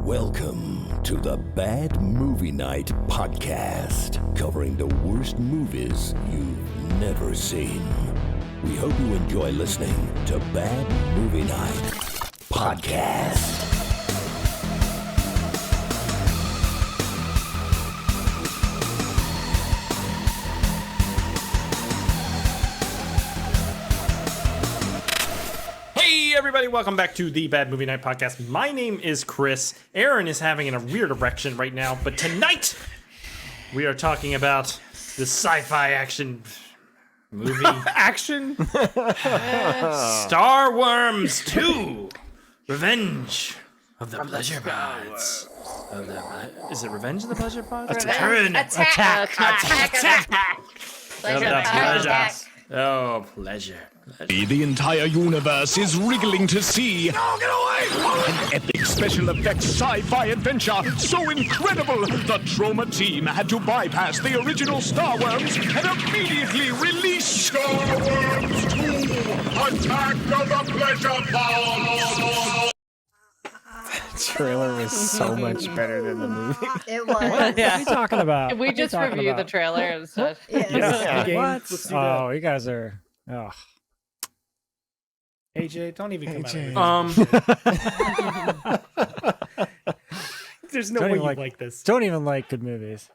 Welcome to the Bad Movie Night podcast, covering the worst movies you've never seen. We hope you enjoy listening to Bad Movie Night podcast. Hey everybody, welcome back to the Bad Movie Night Podcast. My name is Chris. Aaron is having a weird erection right now, but tonight we are talking about the sci-fi action movie. Action? Star Wars 2, Revenge of the Pleasure Pods. Is it Revenge of the Pleasure Pods? Attack. Pleasure. Oh, pleasure. The entire universe is wriggling to see. No, get away! An epic special effects sci-fi adventure so incredible the Trauma team had to bypass the original Star Worms and immediately release Star Worms 2: Attack of the Pleasure Pods. Trailer was so much better than the movie. It was. What are you talking about? We just reviewed the trailer and stuff. Yes. What? Oh, you guys are. Oh. AJ, don't even come AJ. out of There's no Don't way even you like this. Don't even like good movies.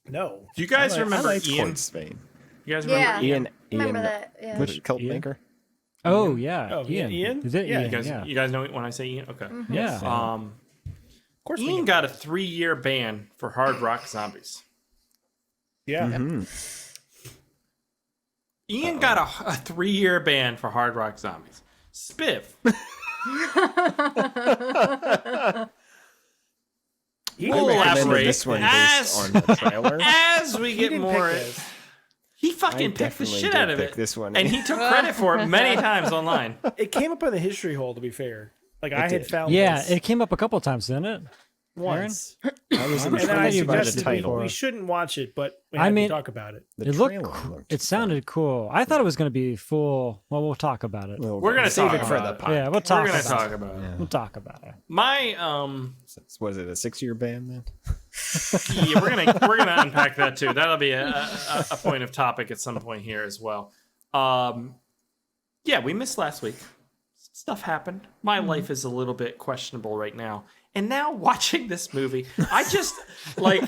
No. Do you guys remember I like Ian? Spain. You guys remember Yeah. Ian? Remember that? Yeah. Which cult Ian? maker? Oh yeah. Oh, Ian. Ian? Is it Yeah. Ian? You guys know when I say Ian? Okay. Yeah. Of course we Ian can. got a 3-year ban for Hard Rock Zombies. Yeah. Ian got a 3-year ban for Hard Rock Zombies. Spiff. He We'll recommended elaborate this one as- based on the trailer. As we He get didn't more, pick this. he fucking I picked the definitely shit did out of pick it, this one. and he took credit for it many times online. It came up on the history hole, to be fair. Like, I had did. found Yeah, this it came up a couple times, didn't it? once. I was And then I intrigued by the suggested title. we shouldn't watch it, but we I had mean- to talk about it. The It looked. trailer Cool. It sounded cool. I thought it was going to be full. Well, we'll talk about it. Well, We're gonna save talk it for about the it. podcast. Yeah, we'll talk We're gonna about talk it. about it. We'll talk about it. My Was it a 6-year ban then? yeah, we're gonna unpack that too. That'll be a point of topic at some point here as well. Yeah, we missed last week. Stuff happened. My life is a little bit questionable right now. And now watching this movie, I just like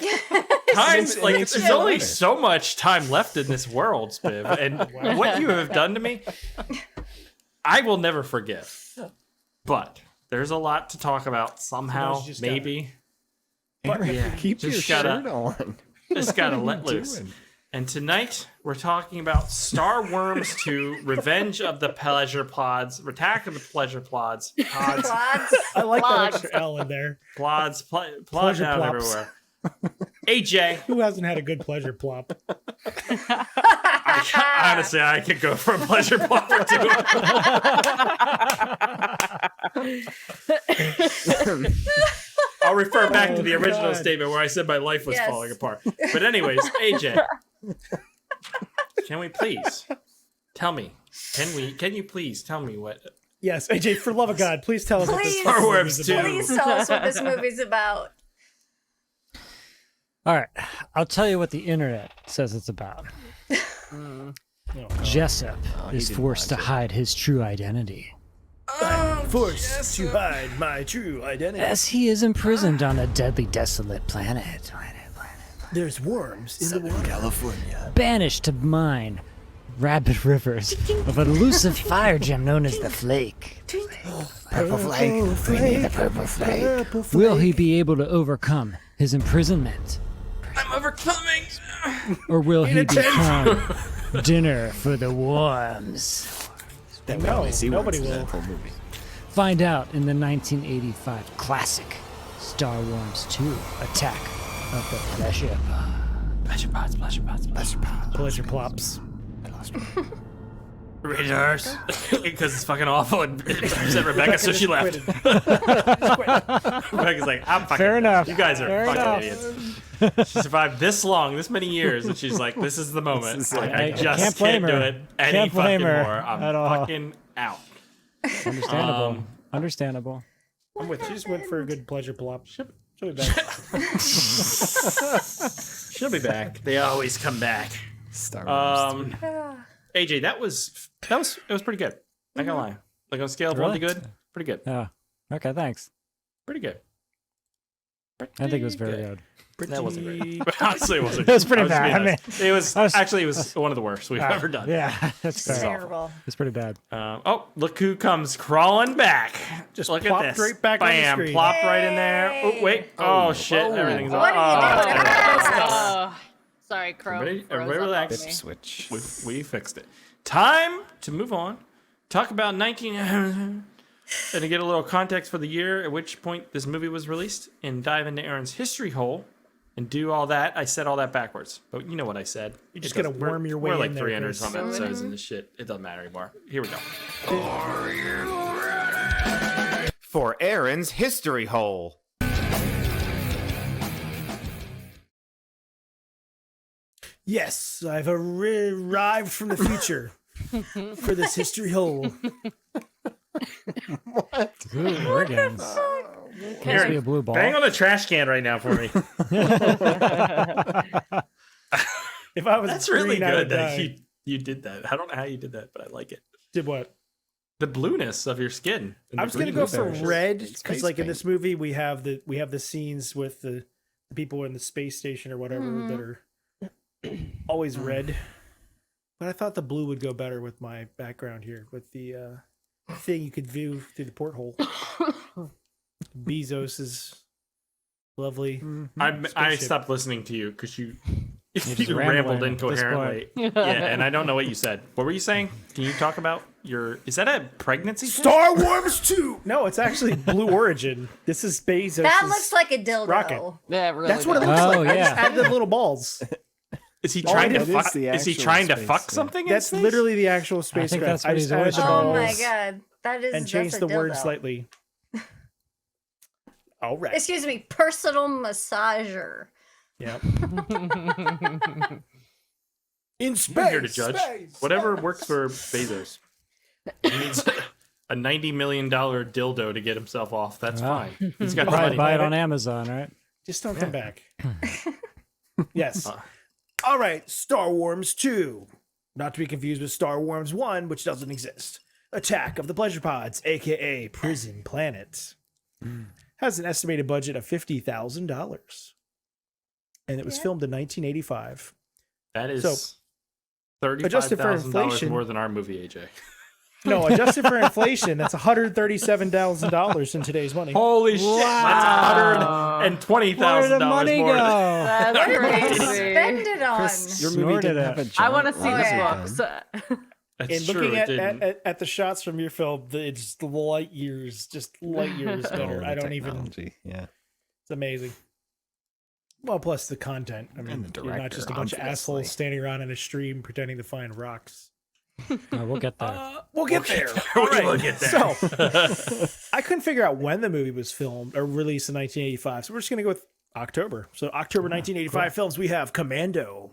times like makes you there's only better. so much time left in this world, Spiv. And what you have done to me, I will never forget. But there's a lot to talk about somehow, Sometimes you just maybe. Aaron, yeah, keep your just gotta- shirt on. Just gotta What are let you loose. doing? And tonight we're talking about Star Worms 2: Revenge of the Pleasure Pods, Attack of the Pleasure Pods, Plods. I like that Plods. extra L in there. plods Pleasure down plops. everywhere. AJ, Who hasn't had a good pleasure plop? honestly, I could go for a pleasure plop or two. I'll refer back to the original God. statement where I said my life was Yes. falling apart. But anyways, AJ, can we please tell me? Can you please tell me what Yes, AJ, for love of God, please tell us what this Please. fucking Star Wars movie's 2. about. Please tell us what this movie's about. All right, I'll tell you what the internet says it's about. Jessup is didn't forced to watch it. hide his true identity Forced to hide my true identity. as he is imprisoned on a deadly, desolate planet. There's worms in the water. California. Banished to mine rabid rivers of an elusive fire gem known as the Flake. Purple flake. We need the purple flake. Will he be able to overcome his imprisonment? I'm overcoming? Or will he become dinner for the worms? That No, only see nobody once in will. that whole movie. Find out in the 1985 classic Star Wars 2: Attack of the Pleasure Pods. Pleasure plops. Readers. Because it's fucking awful and upset Rebecca, so she left. Rebecca's like, I'm fucking. Fair enough. You guys are Fair fucking enough. idiots. She survived this long, this many years, and she's like, this is the moment. This is Like, like- I just Can't blame can't do her. it any Can't blame fucking her more. I'm at all. fucking out. Understandable. Understandable. I'm with you. Just went for a good pleasure plop. She'll be back. She'll be back. They always come back. Star Wars. AJ, it was pretty good. Not gonna lie. Like on a scale of 1 to good, pretty good. Yeah. Okay, thanks. Pretty good. I think it was very good. That wasn't great. Honestly, it wasn't. It was pretty I bad. being I mean, honest. It was one of the worst we've ever done. Yeah, that's fair. Terrible. It's pretty bad. Oh, look who comes crawling back. Just look plopped at this. right back on the Bam, screen. plopped right in there. Oh, wait. Oh, shit. Everything's What are you doing? Oh, sorry, Crow. Everybody froze up on relax. me. Switch. We fixed it. Time to move on. Talk about 19... and to get a little context for the year at which point this movie was released and dive into Aaron's history hole and do all that. I said all that backwards, but you know what I said. You're just gonna worm your way We're in like there, 300 Chris. some episodes in this shit. It doesn't matter anymore. Here we go. For Aaron's history hole. Yes, I've arrived from the future for this history hole. Ooh, organs. Must be a Aaron, blue ball. bang on the trash can right now for me. If I was That's really green, I would good that die. you did that. I don't know how you did that, but I like it. Did what? The blueness of your skin. and I the was gonna green go for of your- red because, Space like in paint. this movie, we have the scenes with the people in the space station or whatever that are always red. But I thought the blue would go better with my background here, with the thing you could view through the porthole. Bezos's lovely. I spaceship. stopped listening to you because you just you rambling rambled at this incoherently. Yeah, and I don't know what you said. What were you saying? Can you talk about your? Is that a pregnancy test? Star Wars 2. No, it's actually Blue Origin. This is Bezos. That looks like a dildo. rocket. Yeah, it really That's what it does. looks Oh, like. I just yeah. added the little balls. Is he Oh, trying to that is fuck? the Is he actual trying to space, fuck yeah. something? in That's space? literally the actual spacecraft. that's what just he's added the always Oh done. balls my god. That is and changed that's the a word dildo. slightly. All right. Excuse me, personal massager. Yeah. In space. I'm here to judge. Whatever works for Bezos. He needs a $90 million dildo to get himself off. That's Wow. fine. He's got the Probably money. buy it on Amazon, right? Just don't come back. Yes. All right. Star Wars 2. Not to be confused with Star Wars 1, which doesn't exist. Attack of the Pleasure Pods, aka Prison Planet. Has an estimated budget of $50,000. And it was filmed in 1985. That is So, adjusted for $35,000 inflation- more than our movie, AJ. No, adjusted for inflation, that's $137,000 in today's money. Holy shit! That's $120,000 Where did the money more. go? That's What did they crazy. spend it on? Your movie Snorted didn't it. have a I giant want to see Oh, this yeah. book. So, That's And true. looking It didn't. at the shots from your film, it's light years, just light years better. Oh, I the don't even. technology, Yeah. It's amazing. Well, plus the content. I mean, And the you're not just a bunch of director, assholes obviously. standing around in a stream pretending to find rocks. We'll get there. We'll get there. We All right. will get there. So, I couldn't figure out when the movie was filmed or released in 1985. So we're just going to go with October. So October 1985 films, we have Commando.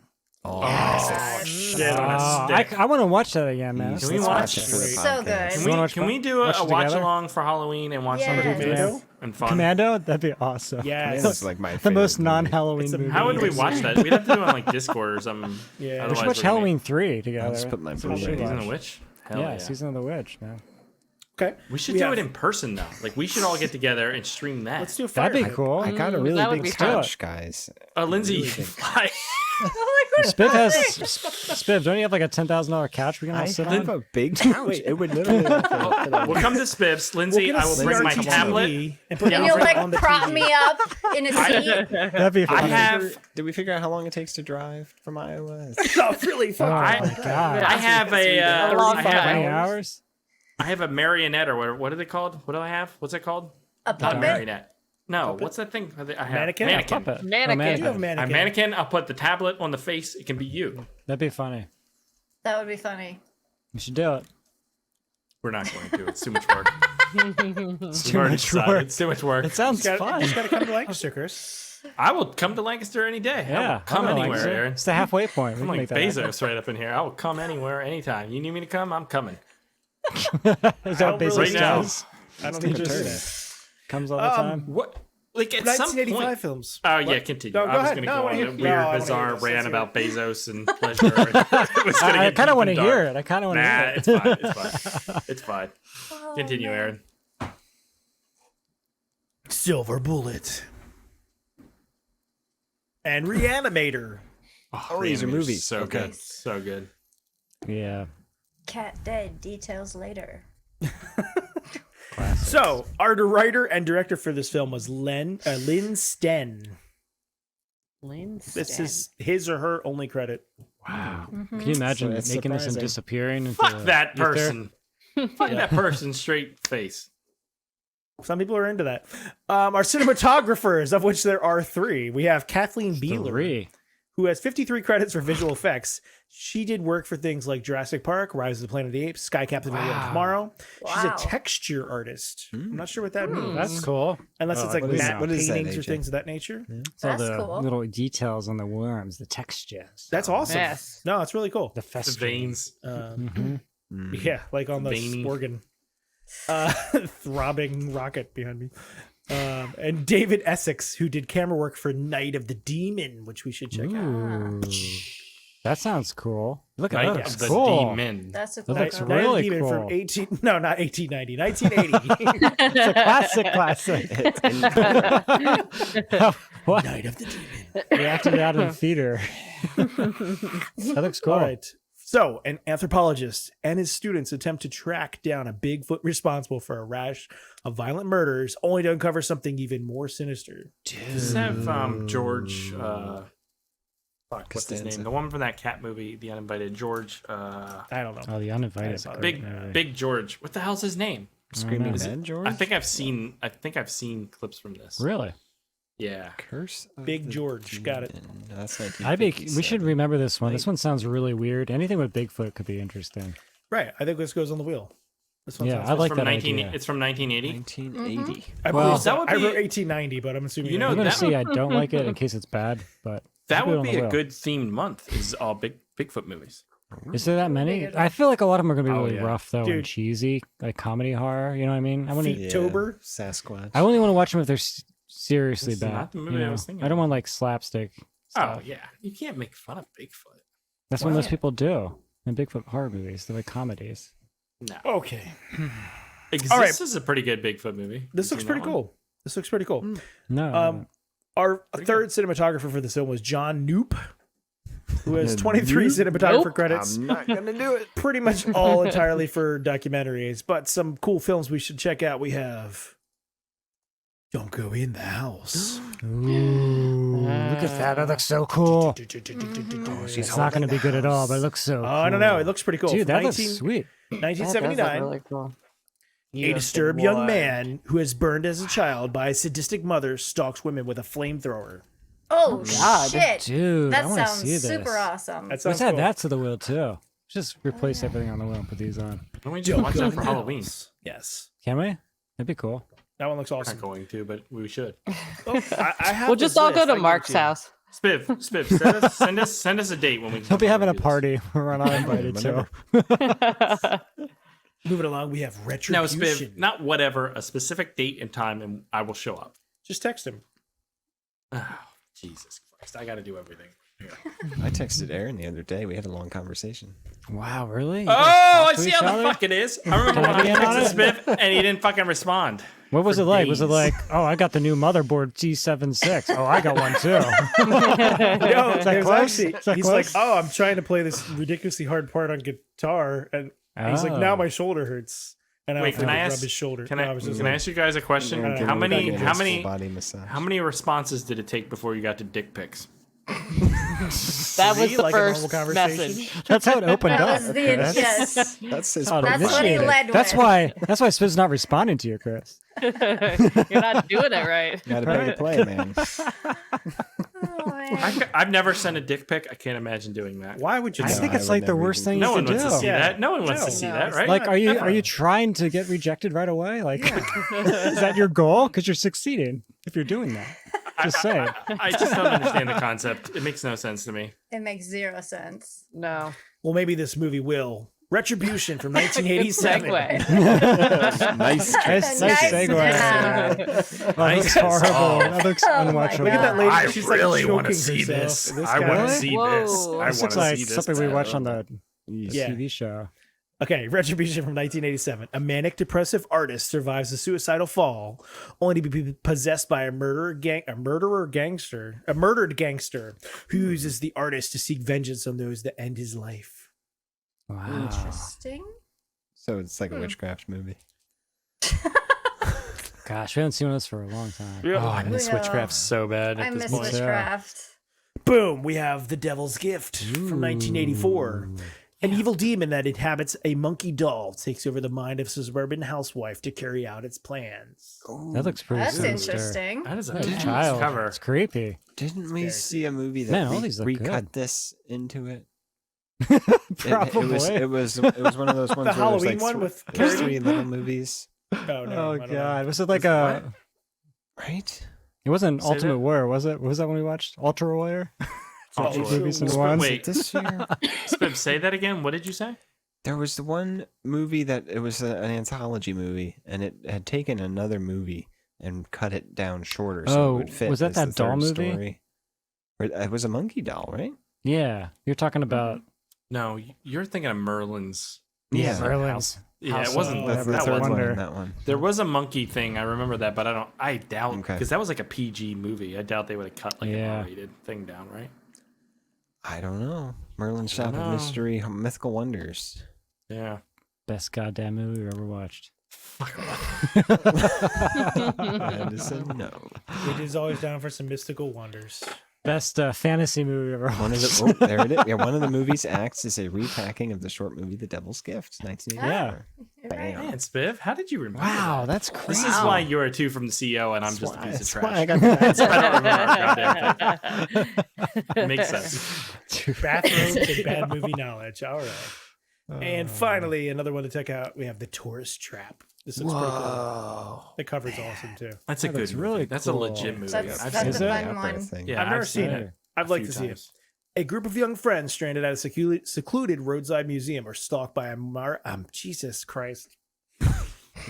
Shit on a stick. I want to watch that again, man. Can we Let's watch it for the So podcast. good. Can You wanna we, watch can we fun- do a watch it watch together? along for Halloween and watch some Yes. movies Commando? and fun? Commando? That'd be awesome. Yes. This is like my The most favorite movie. non-Halloween It's a- movie. How would we watch that? We'd have to do it on like Discord or something. Yeah. We Otherwise should watch we're gonna- Halloween 3 together. I'll just put my That's what we Blu-ray should in. Season watch. of Witch? Hell Yeah, yeah. Season of the Witch, man. Okay. We should We do have- it in person though. Like we should all get together and stream that. Let's do a That'd be firefight. cool. I got a really that would big be fun. couch, guys. Lindsay, Really big. fly. Spiv has Spiv. Don't you have like a $10,000 couch we can all I sit have on? a big couch. It would literally fit We'll come to Spivs. Lindsay, We'll get a I will bring my CRT tablet. TV and put it And you'll on like the prop TV. me up in a seat. That'd be I fun. have Did we figure out how long it takes to drive from Iowa? Oh, really? Oh Fuck. my god. I have a long I 20 have, hours? I have a marionette or what are they called? What do I have? What's it called? A Not a puppet. marionette. No, what's that thing? I have Mannequin? Mannequin. Puppet. Mannequin. You have a A mannequin. mannequin. I'll put the tablet on the face. It can be you. That'd be funny. That would be funny. We should do it. We're not going to. It's too much work. It's We've too already much decided. work. It's too much work. It sounds Just fun. gotta come to Lancaster, Chris. I will come to Lancaster any day. I Yeah, will come I'll go anywhere, Lancaster. Aaron. It's the halfway point. We I'm can like make that happen. Bezos right up in here. I will come anywhere, anytime. You need me to come? I'm coming. Is that what really Bezos Right now. does? I don't Steve think Turner. this. Comes all the time. What? Like at some 1985 point. films. Oh yeah, What? continue. No, I go was ahead. going to No, I go wanna on hear- a no, weird, I wanna bizarre hear this. rant Let's about Bezos and pleasure. It was gonna I get kind of deep want to and hear dark. it. I kind of want to Nah, hear it. it's fine. It's fine. It's fine. Oh, Continue, man. Aaron. Silver Bullet. And Reanimator. Oh, these are Reanimator's movies. So Okay. good. So good. Yeah. Cat dead. Details later. So, our writer and director for this film was Lin Sten. Lin This Sten. is his or her only credit. Wow. Can you imagine So it's making this and surprising. disappearing? Into Fuck the that ether? person. Fuck that person straight face. Some people are into that. Our cinematographers, of which there are 3. We have Kathleen Beeler, 3. who has 53 credits for visual effects. She did work for things like Jurassic Park, Rise of the Planet of the Apes, Sky Captain Tomorrow. She's a Wow. texture artist. I'm not sure what that means. That's cool. Unless Oh, it's like what is matte that? What is that, paintings or AJ? things of that nature. It's all That's the cool. little details on the worms, the textures, That's awesome. Yes. No, it's really cool. the The festering. veins. Yeah, like on the Veiny. Sporgan throbbing rocket behind me. And David Essex, who did camera work for Night of the Demon, which we should check out. Ooh. That sounds cool. Look at Night that. of Looks the cool. Demon. That's a That cool looks cover. Night of the really Demon cool. from 1980. 1980. It's a classic. What? Night of the Demon. They acted it out in the theater. That looks cool. All right. So, an anthropologist and his students attempt to track down a Bigfoot responsible for a rash of violent murders, only to uncover something even more sinister. Does this have George? Fuck, what's his Costanza. name? The one from that cat movie, The Uninvited. George. I don't know. Oh, the uninvited. Big George. What the hell's his name? Screaming Is Man, George? I think I've seen clips from this. Really? Yeah. Curse of Big the George. Got it. Demon. No, that's We should 1957. remember this one. This one sounds really weird. Anything with Bigfoot could be interesting. Right. I think this goes on the wheel. This one Yeah, sounds I like From that 19. idea. It's from 1980. 1980. I Well, believe so. that would I be- wrote 1890, but I'm assuming You know, I'm gonna that see. I don't like it in case it's bad, but That should be would on be the a wheel. good themed month. Is all Bigfoot movies. Is there that many? Bigger. I feel like a lot of them are gonna be Oh, really yeah. rough though, Dude. and cheesy, like comedy horror. You know what I mean? I want to. Feet. October? Sasquatch. I only want to watch them if they're seriously This is bad. not the movie you I know? was thinking I don't of. want like slapstick. Oh Stuff. yeah, you can't make fun of Bigfoot. That's what most people do in Bigfoot horror movies. They're like comedies. No. Okay. Exist All right. is a pretty good Bigfoot movie. This Have looks you seen pretty that one? cool. This looks pretty cool. No. Our third cinematographer for this film was John Noop, who has 23 cinematographer Nope. credits. I'm not gonna do it. Pretty much all entirely for documentaries, but some cool films we should check out. We have Don't Go in the House. Ooh, look at that. That looks so cool. It's not going to be good at all, but it looks so cool. Oh, I don't know. It looks pretty cool. Dude, From that looks sweet. That does look 1979. really cool. A disturbed young man who is burned as a child by a sadistic mother stalks women with a flamethrower. Oh, God. shit. Dude, I That want to sounds see this. super awesome. That sounds Let's add cool. that to the wheel, too. Just replace everything on the wheel and put these on. Why don't we just watch Go that in for the Halloween? House. Yes. Can we? That'd be cool. That one looks Not awesome. going to, but we should. Oh, I have We'll this just all go list. to I Mark's give it to you. house. Spiv, send us a date when we. He'll be having a party. We're not invited to. Moving along, we have No, Retribution. Spiv, not whatever, a specific date and time, and I will show up. Just text him. Oh, Jesus Christ, I got to do everything. Here. I texted Aaron the other day. We had a long conversation. Wow, really? You Oh, guys I talk to see each how the other? fuck it is. I remember when I be in on texted Spiv and he didn't fucking respond. What was for it like? Was it days. like, oh, I got the new motherboard G76. Oh, I got one too. No, Is that it was close? actually, Is that he's close? like, oh, I'm trying to play this ridiculously hard part on guitar, and he's like, now my shoulder hurts, and Wait, I can I rub ask? his shoulder. Can No, I? was just Can I like, ask you guys a question? don't know. How many? Full How many? Body massage. How many responses did it take before you got to dick pics? That was the like a normal first conversation? message. That's how it opened That up. was the Chris. yes. That's his. How it That's what he initiated. led That's with. why Spiv's not responding to you, Chris. You're not doing it right. Gotta pay to play, man. Oh, man. I've never sent a dick pic. I can't imagine doing that. Why would you? I do think that? it's would like the never worst even thing No you one can wants do. to see Yeah. that. No one wants No. to see No, that, it's right? Like, are you Never. trying to get rejected right away? Like, is that your goal? Because you're succeeding if you're doing that. Just saying. I just don't understand the concept. It makes no sense to me. It makes zero sense. No. Well, maybe this movie will Retribution from 1987. Segue. Nice. Nice Nice segue. That looks horrible. That looks Oh my unwatchable. Look at that lady. I She's really like want to choking see herself. this. I guy- want to see Whoa. this. I This want looks to like see this. something we watched on the Yeah. TV show. Okay, Retribution from 1987. A manic depressive artist survives a suicidal fall, only to be possessed by a murdered gangster who uses the artist to seek vengeance on those that end his life. Wow. Interesting. So it's like a witchcraft movie. Gosh, we haven't seen this for a long time. Oh, I miss Yeah. Witchcraft so bad I at this miss point. witchcraft. Boom, we have The Devil's Gift from 1984. An evil demon that inhabits a monkey doll takes over the mind of a suburban housewife to carry out its plans. That looks pretty That's sinister. interesting. That is a That nice child. cover. It's creepy. Didn't we see a movie that Man, all these look recut good. this into it? Probably. It was one of those ones. The where there's Halloween like one with there's Carrie? 3 little movies, Oh, no. Oh I don't know. god, was it like a? right? It wasn't Say Ultimate that? Warrior, was it? Was that when we watched Ultra Warrior? Ultra Eight movies in Warrior. one. Wait. This year, Spib, say that again. What did you say? there was the one movie that it was an anthology movie, and it had taken another movie and cut it down shorter so Oh, it would fit. was that as that the doll third movie? Story. It was a monkey doll, right? Yeah, you're talking about No, you're thinking of Merlin's. Yeah. Merlin's. Yeah, House it wasn't. of That's the that third wasn't. one Wonder. in that one. There was a monkey thing. I remember that, but I doubt Okay. because that was like a PG movie. I doubt they would have cut like Yeah. an R-rated thing down, right? I don't know. Merlin's Shop know. of Mystery, Mythical Wonders. Yeah. Best goddamn movie we've ever watched. Anderson, no. It is always down for some mystical wonders. Best fantasy movie we've ever watched. One of the there it is. Yeah, one of the movie's acts is a repacking of the short movie The Devil's Gift, 1984. You're right. Man, Spiv, how did you remember? Wow, that? that's This crazy. is why you're a 2 from the CEO and I'm just a piece of That's trash. why I got that. I don't remember a goddamn thing. Makes sense. Bathrobes and bad movie knowledge. All right. And finally, another one to check out. We have The Tourist Trap. This looks pretty cool. The cover's awesome too. That's a That good looks movie. really That's cool. a legit movie. That's I've a seen it? fun one. Yeah, I've never I've seen seen it. I'd like few to see it. times. A group of young friends stranded at a secluded roadside museum are stalked by a Jesus Christ.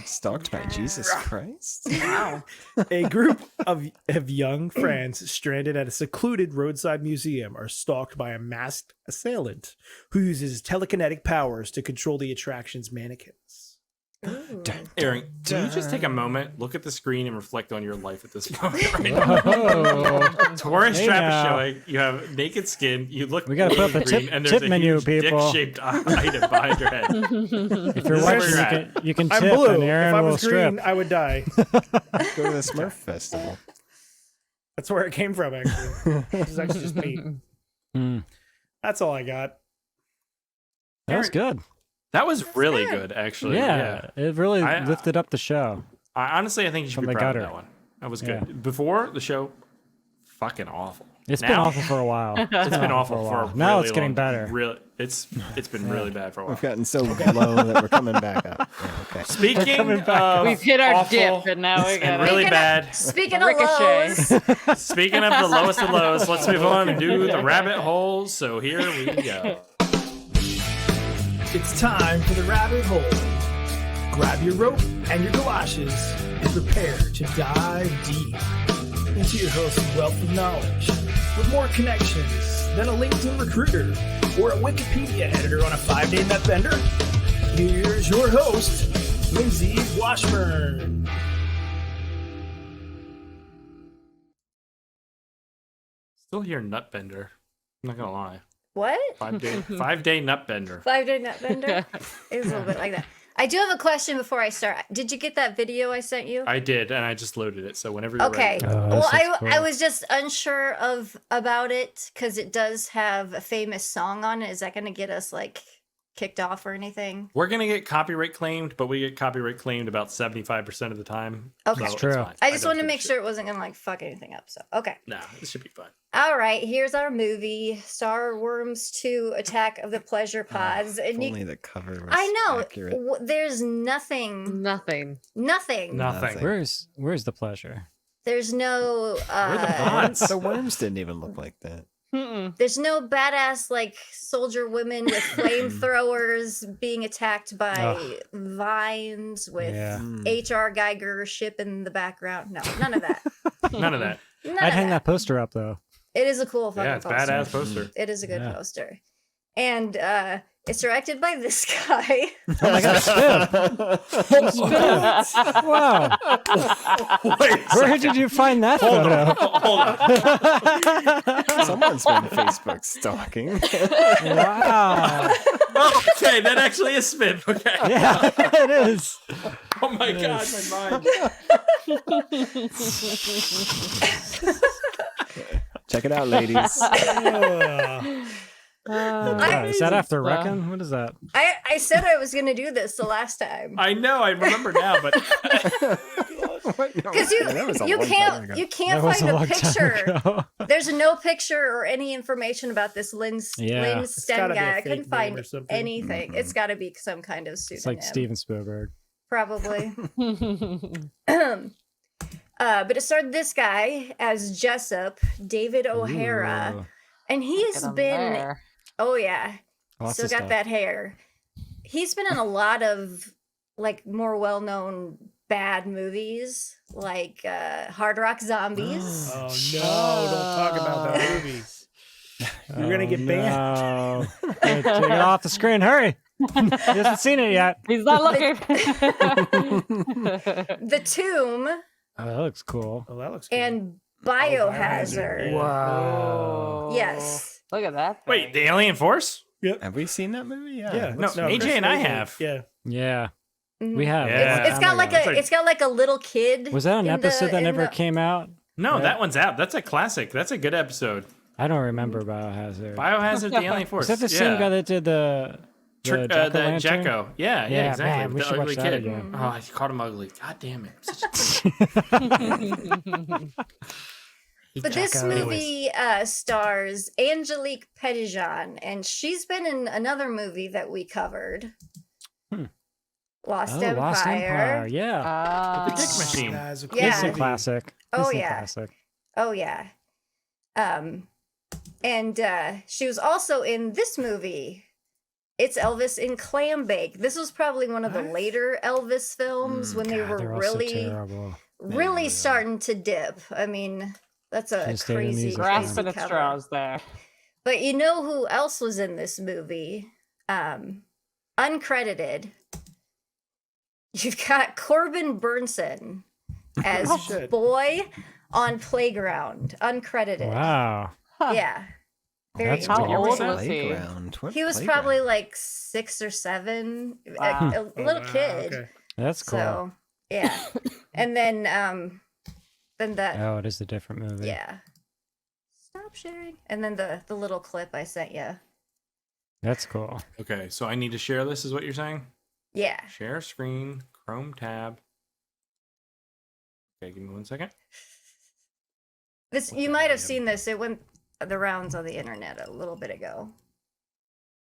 Stalked by Jesus Christ. Wow. A group of young friends stranded at a secluded roadside museum are stalked by a masked assailant who uses telekinetic powers to control the attraction's mannequins. Aaron, can you just take a moment, look at the screen, and reflect on your life at this moment right now? Oh. Tourist Hey Trap now. is showing. You have naked skin. You look. We gotta put up the green, tip- and there's tip a menu, huge people. dick-shaped item behind your head. If you're This is watching, where you're you can I'm tip blue. and If Aaron I will was green, strip. I would die. Go to the Smurf Festival. That's where it came from, actually. This is actually just me. Mm, That's all I got. that was good. That was really good, actually. Yeah, it really I- lifted up the show. Honestly, I think you should From be the proud gutter. of that one. That was Yeah. good. Before the show, fucking awful. It's been Now- awful for a while. It's been awful for a Now really it's getting long- better. Really, it's been really bad for a while. We've gotten so low that we're coming back up. Yeah, okay. Speaking of We've hit our awful dip, and now we and got really Speaking of- bad. Speaking of Ricochet. lows, Speaking of the lowest of lows, let's move on and do the rabbit holes. So here we go. It's time for the rabbit hole. Grab your rope and your galoshes and prepare to dive deep into your host's wealth of knowledge with more connections than a LinkedIn recruiter or a Wikipedia editor on a 5-day nut bender. Here's your host, Lindsay Washburn. Still here, Nutbender. I'm not gonna lie. what? 5-day Nutbender. 5-day nut bender? It was a little bit like that. I do have a question before I start. Did you get that video I sent you? I did, and I just loaded it. So whenever you're Okay. ready. Oh, Well, this I looks I cool. was just unsure about it because it does have a famous song on it. Is that going to get us like kicked off or anything? We're gonna get copyright claimed, but we get copyright claimed about 75% of the time. Okay. so That's it's true. fine. I just don't wanted to give a make shit. sure it wasn't going to like fuck anything up. So okay. Nah, this should be fun. All right. Here's our movie, Star Worms 2: Attack of the Pleasure Pods. If And you, only the cover was I know accurate. there's nothing. Nothing. Nothing. Nothing. Where's the pleasure? There's no. Where are the pods? The worms didn't even look like that. There's no badass like soldier women with flamethrowers being attacked by vines with H.R. Geiger ship in the background. No, none of that. None of that. I'd hang that poster up though. It is a cool fucking Yeah, it's poster. badass poster. It is a good poster. And it's directed by this guy. Oh my god, Spib. Wow. Where did you find that photo? Hold on. Someone's been Facebook stalking. Wow. Okay, that actually is Smith. Okay. Yeah, it is. Oh my god, my mind. Check it out, ladies. Is that after Reckon? What is that? I said I was going to do this the last time. I know, I remember now, but Because you can't That was find a a long time picture. ago. There's no picture or any information about this Lin gotta Sten be a guy. I fake couldn't name find or something. anything. It's got to be some kind of It's pseudonym. like Steven Spielberg. Probably. But it starred this guy as Jessup, David O'Hara, Ooh. and he has been. Oh yeah, Lots still of got stuff. that hair. He's been in a lot of like more well-known bad movies, like Hard Rock Zombies. Oh no! Don't talk about that movie. You're gonna get banned. No. Take it off the screen. Hurry. He hasn't seen it yet. He's not looking. The Tomb Oh, that looks cool. Oh, that looks good. and Biohazard. Wow. Yes. Look at that. wait, the Alien Force? Have we seen that movie? Yeah. Yeah, No, AJ and I have. Yeah. Yeah. Mhm. We have. Yeah. It's got like That's a like- it's got like a little kid. Was that an in the- episode that in never the- came out? No, Yeah. that one's out. That's a classic. That's a good episode. I don't remember Biohazard. Biohazard, the Alien Force. Was that the same guy that did the the Jack-o'-lantern? Jacko? Yeah, Yeah, exactly. man, we the should watch ugly that kid. again. Oh, I caught him ugly. God damn it. But this Jacko. movie stars Angelique Petitjean, and she's been in another movie that we covered. Lost Empire. Lost Empire. Yeah. The Dick Machine. That's a cool Yeah. It's a movie. classic. Oh, It's a yeah. classic. Oh yeah. And she was also in this movie. It's Elvis in Clambake. This was probably one of the later Elvis films when they God, were they're all so really, terrible. really starting to dip. I mean, that's a Just stay in crazy, music. crazy Grasping at cover. straws there. But you know who else was in this movie? Uncredited. You've got Corbin Burnson as shit. Boy on Playground. Uncredited. Wow. Yeah. Very That's How cool. old was he? Playground. What He was playground? probably like 6 or 7, Wow. a little wow, kid. okay. That's cool. So yeah, and then that Oh, it is a different movie. yeah. Stop sharing. And then the little clip I sent you. That's cool. Okay, so I need to share this, is what you're saying? Yeah. Share screen, Chrome tab. Okay, give me 1 second. This you might have seen this. It went the rounds on the internet a little bit ago.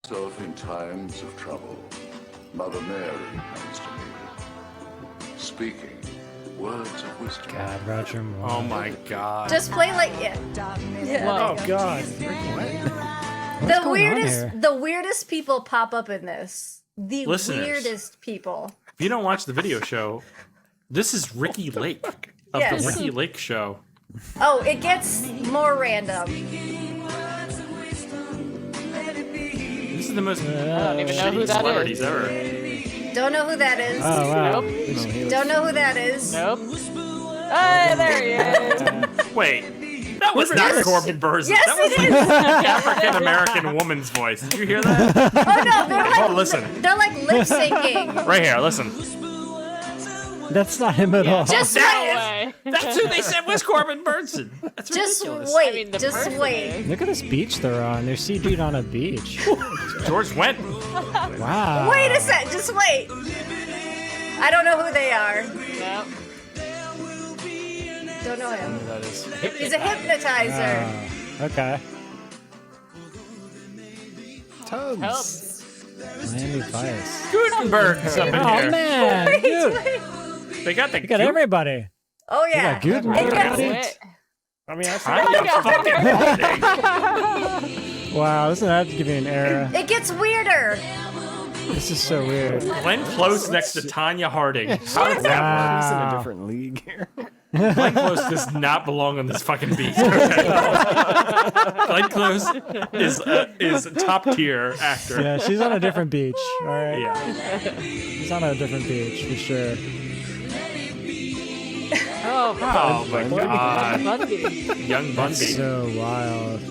So in times of trouble, Mother Mary comes to me, speaking words of wisdom. God, Roger Moore. Oh my god. Just play like yeah. Oh God. The going on here? weirdest people pop up in this. The Listeners. weirdest people. If you don't watch the video show, this is Ricky Lake of Yes. the Ricky Lake Show. Oh, it gets more random. This is the most I don't even know who shitty that celebrities is. ever. Don't know who that is. Oh, wow. Nope. Don't know who that is. Nope. Hey, there he is. Wait, that was not Corbin Burnson. Yes, That was it like is. an African American woman's voice. Did you hear that? Oh no, they're like Oh, listen. They're like lip syncing. Right here, listen. That's not him at all. Just No wait. way. That's who they said was Corbin Burnson. That's Just ridiculous. wait. I mean, the just person wait. is. Look at this beach they're on. They're CG'd on a beach. George Wendt. Wow. Wait a sec. Just wait. I don't know who they are. Nope. Don't know him. That is. He's a hypnotizer. Okay. Tubbs. Helps. Miami Vice. Gutenberg's up in Oh, here. man. Dude, They got the you got everybody. Oh You yeah. got Gutenberg. It gets, Wait. I mean, I Wow, this is have to give you an error. It gets weirder. This is so weird. Glenn Close next to Tanya Harding. How does that Wow. He's in a different league here. work? Glenn Close does not belong on this fucking beach. Okay? Glenn Close is a top tier actor. Yeah, she's on a different beach. All right. Yeah. She's on a different beach for sure. Oh, Oh my god. Bundy. Young Bundy. So wild.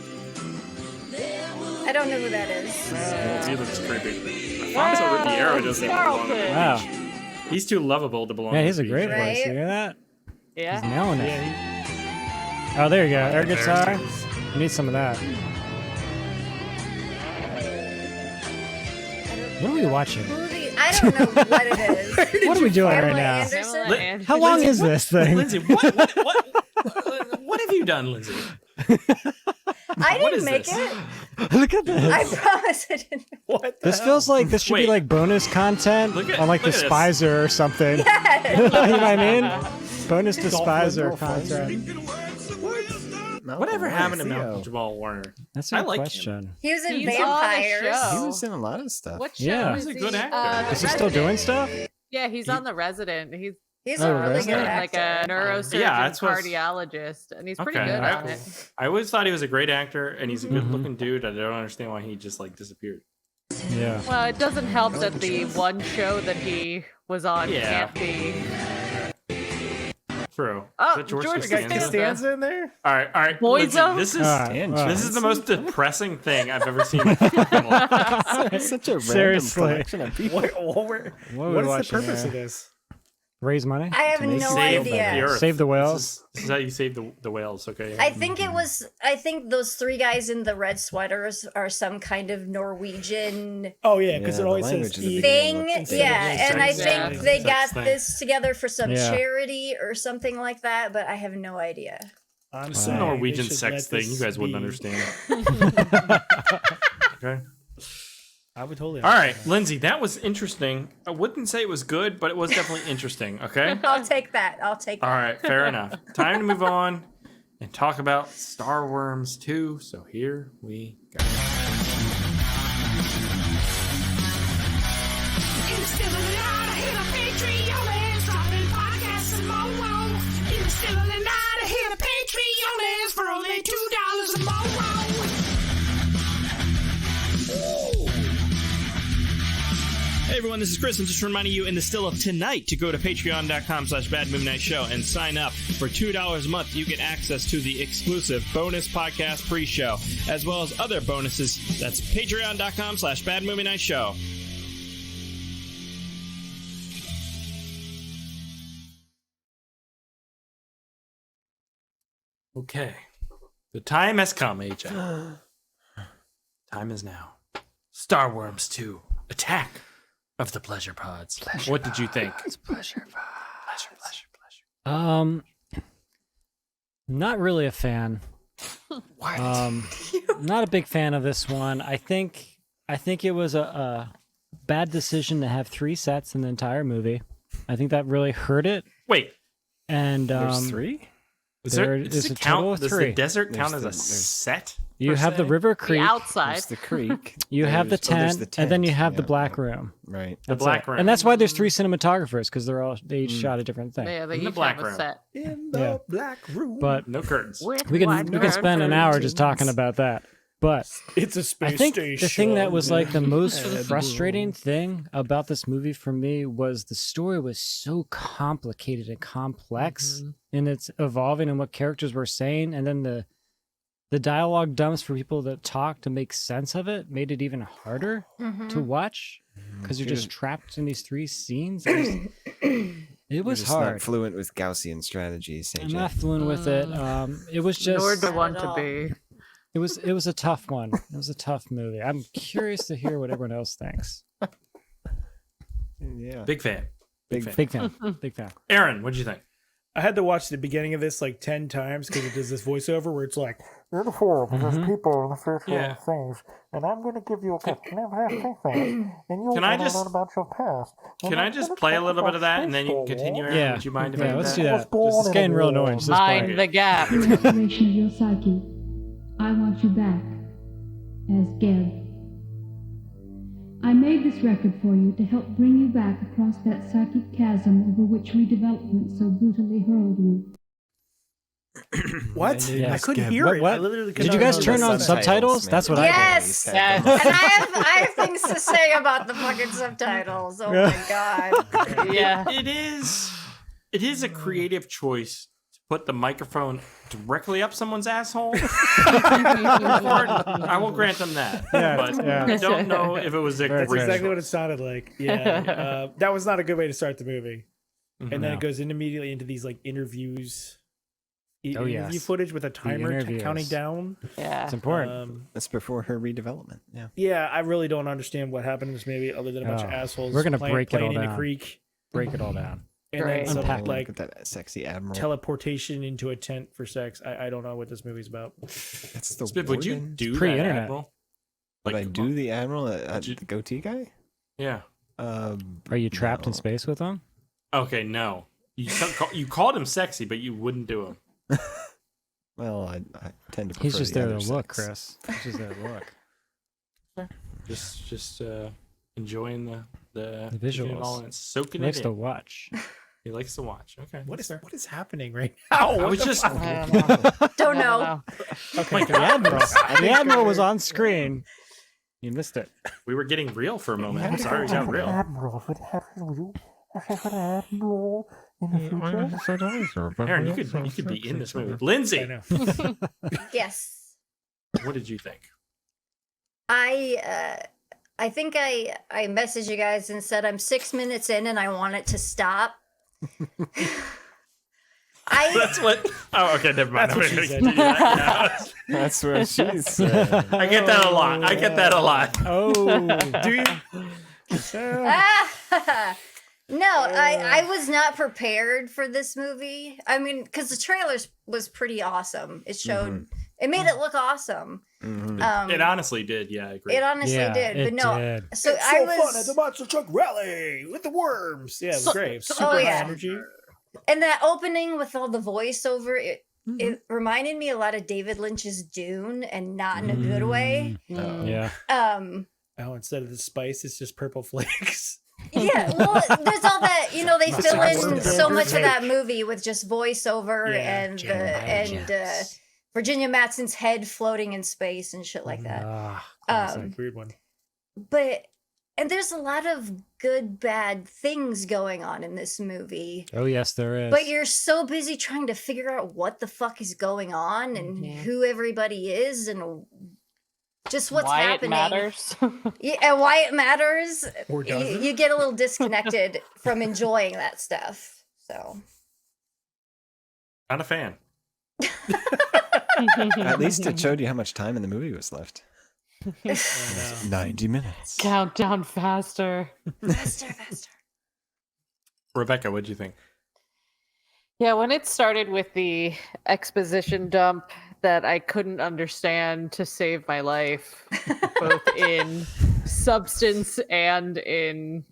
I don't know who that is. He looks creepy. Alfonso Ribeiro doesn't even belong on the Wow. beach. He's too lovable to belong Yeah, on he's the a great beach. voice. You Right? hear that? He's Yeah. nailing it. Oh, there you go. Air guitar. You need some of that. What are we watching? Movie. I don't know what it is. What are we doing right Pamela now? Anderson? Pamela Anderson. How long is this thing? Lindsay, what have you done, Lindsay? I What didn't is make this? it. Look at I this. promise I didn't. What? This feels like this should be Wait. like bonus content Look at- on like the look at this. Spicer or something. You know what I mean? Bonus Despiser content. Whatever happened to Theo. Malcolm Jamal Warner? That's I a like him. question. He was in He's on a Vampires. show. He was in a lot of stuff. What show Yeah. is He's a he? good actor. The Is he still doing stuff? Yeah, he's on The Resident. He's He's Oh, a really really? good like a actor. neurosurgeon that's what's- cardiologist, and he's pretty Okay. good I, on it. I always thought he was a great actor, and he's a good-looking dude. I don't understand why he just like disappeared. Yeah. Well, it doesn't help that the one show that he was on Yeah. can't be. True. Oh, Is that George George Costanza? Costanza. Stanza in there? All right. Boyzo? Listen, this is All right, all right. this is the most depressing thing I've ever seen. In my fucking life. Such a random Seriously. collection of people. What What are we is the watching purpose here? of this? Raise money? I have no Save the idea. earth. Save the whales? This is how you save the whales. Okay. I think it was. I think those three guys in the red sweaters are some kind of Norwegian Oh yeah, because Yeah, it the always language says in the E. thing. Instead of Yeah, and I sex. think Yeah. they Sex got thing. this together for some Yeah. charity or something like that. But I have no idea. I'm It's a saying Norwegian they should sex let thing. this You guys wouldn't be. understand. Okay. I would totally. All right, Lindsay, that was interesting. I wouldn't say it was good, but it was definitely interesting. Okay. I'll take that. I'll take All that. right, fair enough. Time to move on and talk about Star Worms 2. So here we go. Hey everyone, this is Chris. I'm just reminding you in the still of tonight to go to patreon.com/badmovienightshow and sign up. For $2 a month, you get access to the exclusive bonus podcast pre-show, as well as other bonuses. That's patreon.com/badmovienightshow. Okay. The time has come, AJ. Time is now. Star Worms 2. Attack of the Pleasure Pods. What did you think? Pleasure. Not really a fan. What? Not a big fan of this one. I think it was a bad decision to have 3 sets in the entire movie. I think that really hurt it. Wait, And There's 3? is there, There does is it a total of does the 3. desert count as There's a the- set? You per have the se? River The Creek. outside. There's the creek. You have the There's tent, and then you have the yeah, black room. Right. The That's black it. room. And that's why there's 3 cinematographers, because they each shot a different thing. Yeah, they In the each black have a room. set. In the Yeah. black room. But No curtains. With we white can spend an hour just talking curtains. about that. But it's a space I think station. the thing that was like the most frustrating thing about this movie for me was the story was so complicated and complex in its evolving and what characters were saying, and then the dialogue dumps for people that talk to make sense of it made it even harder to watch because you're just trapped in these 3 scenes. It You're was just hard. not fluent with Gaussian strategies, I'm AJ. not fluent with it. It was just Nor do Not want at to all. be. it was a tough one. It was a tough movie. I'm curious to hear what everyone else thinks. Yeah. Big fan. Big fan. Big fan. Big fan. Aaron, what'd you think? I had to watch the beginning of this like 10 times because it does this voiceover where it's like, You're the fool, because Mhm. people in the future Yeah. things, and I'm going to give you a gift. And you'll Can I find just- out about your past. Can I just play a little bit of that and then you can continue, Aaron? Yeah. Would you mind if I Yeah, do let's that? do that. This is getting real annoying. Just this Mind part. the gap. The restoration of your psyche. I want you back as Geb. I made this record for you to help bring you back across that psychic chasm over which redevelopment so brutally hurled you. What? Yeah. I couldn't hear What- it. what? I literally could Did you not guys hear turn it. on subtitles? That's what I did. Yes. Yes. And I have things to say about the fucking subtitles. Oh my god. Yeah. It is a creative choice to put the microphone directly up someone's asshole. I will grant them that. Yeah, But yeah. I don't know if it was a That's great exactly what it choice. sounded like. Yeah, that was not a good way to start the movie. Mhm. And then No. it goes immediately into these like interviews, Oh, interview yes. footage with a timer interviews. counting down. Yeah. It's important. That's before her redevelopment. Yeah. Yeah, I really don't understand what happened in this movie other than a bunch of Oh, assholes. we're gonna playing, break it playing all in a down. creek, Break it all down. and Great. then some Unpack it. like Look at that sexy admiral. teleportation into a tent for sex. I don't know what this movie's about. That's the Spiv, would you warden. do that, pre-internet. Admiral? Would I do the admiral? The goatee guy? Yeah. Are you trapped in no. space with them? Okay, no. You called him sexy, but you wouldn't do him. Well, I tend to. He's prefer just the there to other look, sex. Chris. He's just there to look. Just enjoying the The taking it visuals. all in, soaking He likes it to in. watch. He likes to watch. Okay. What that's is fair. what is happening right now? I was just I don't know. Don't I know. Okay, The admiral. The admiral was on screen. You missed it. we were getting real for a moment. I'm sorry, we got real. Admiral, what happened with you? Admiral in the future. Aaron, you could be in this movie. I Lindsay, know. Yes. what did you think? I think I messaged you guys and said I'm 6 minutes in and I want it to stop. That's what. Oh, okay, never mind. That's I'm what not she gonna said. continue that. That's what she said. No. I get that a lot. I get that a lot. Oh, Do you? No, I was not prepared for this movie. I mean, because the trailer was pretty awesome. It showed, it made it look awesome. It honestly did. Yeah, I agree. It honestly yeah, did. it But no, did. so It's I so was, fun at the monster truck rally with the worms. Yeah, it was great. Super high yeah. energy. and that opening with all the voiceover, it reminded me a lot of David Lynch's Dune, and not in a good way. Yeah. Oh, instead of the spice, it's just purple flakes. Yeah, well, there's all that, they Must fill have in worked so out. much of that movie with just voiceover Yeah, and Virginia Madsen's head floating in space and shit like that. Classic. Weird one. And there's a lot of good, bad things going on in this movie. Oh yes, there is. But you're so busy trying to figure out what the fuck is going on and who everybody is and just what's Why happening. it matters. Yeah, and why it matters. Or does it? You get a little disconnected from enjoying that stuff. So Not a fan. At least it showed you how much time in the movie was left. 90 minutes. Count down faster. faster. Rebecca, what'd you think? Yeah, when it started with the exposition dump that I couldn't understand to save my life, both in substance and in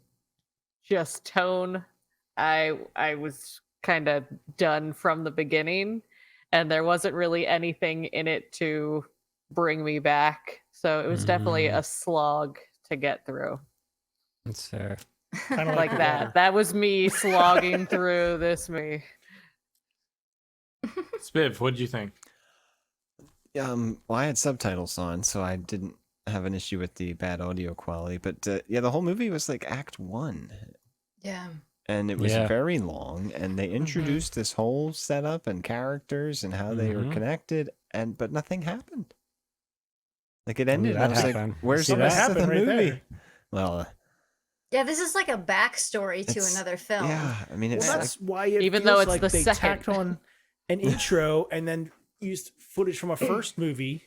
just tone, I was kind of done from the beginning, and there wasn't really anything in it to bring me back. So it was definitely a slog to get through. That's fair. Kind of Like that. That was me slogging through this movie. Spiv, what'd you think? Well, I had subtitles on, so I didn't have an issue with the bad audio quality. But yeah, the whole movie was like Act 1. Yeah. And it was Yeah. very long, and they introduced this whole setup and characters and how they were connected, but nothing happened. Like it ended, and I that was happened. like, "Where's the See rest that? of the Happened right movie?" there. Well, Yeah, this is like a backstory to It's- another film. yeah, I mean, it's Well, like, that's why it Even feels though it's like the they second. tacked on an intro and then used footage from a first movie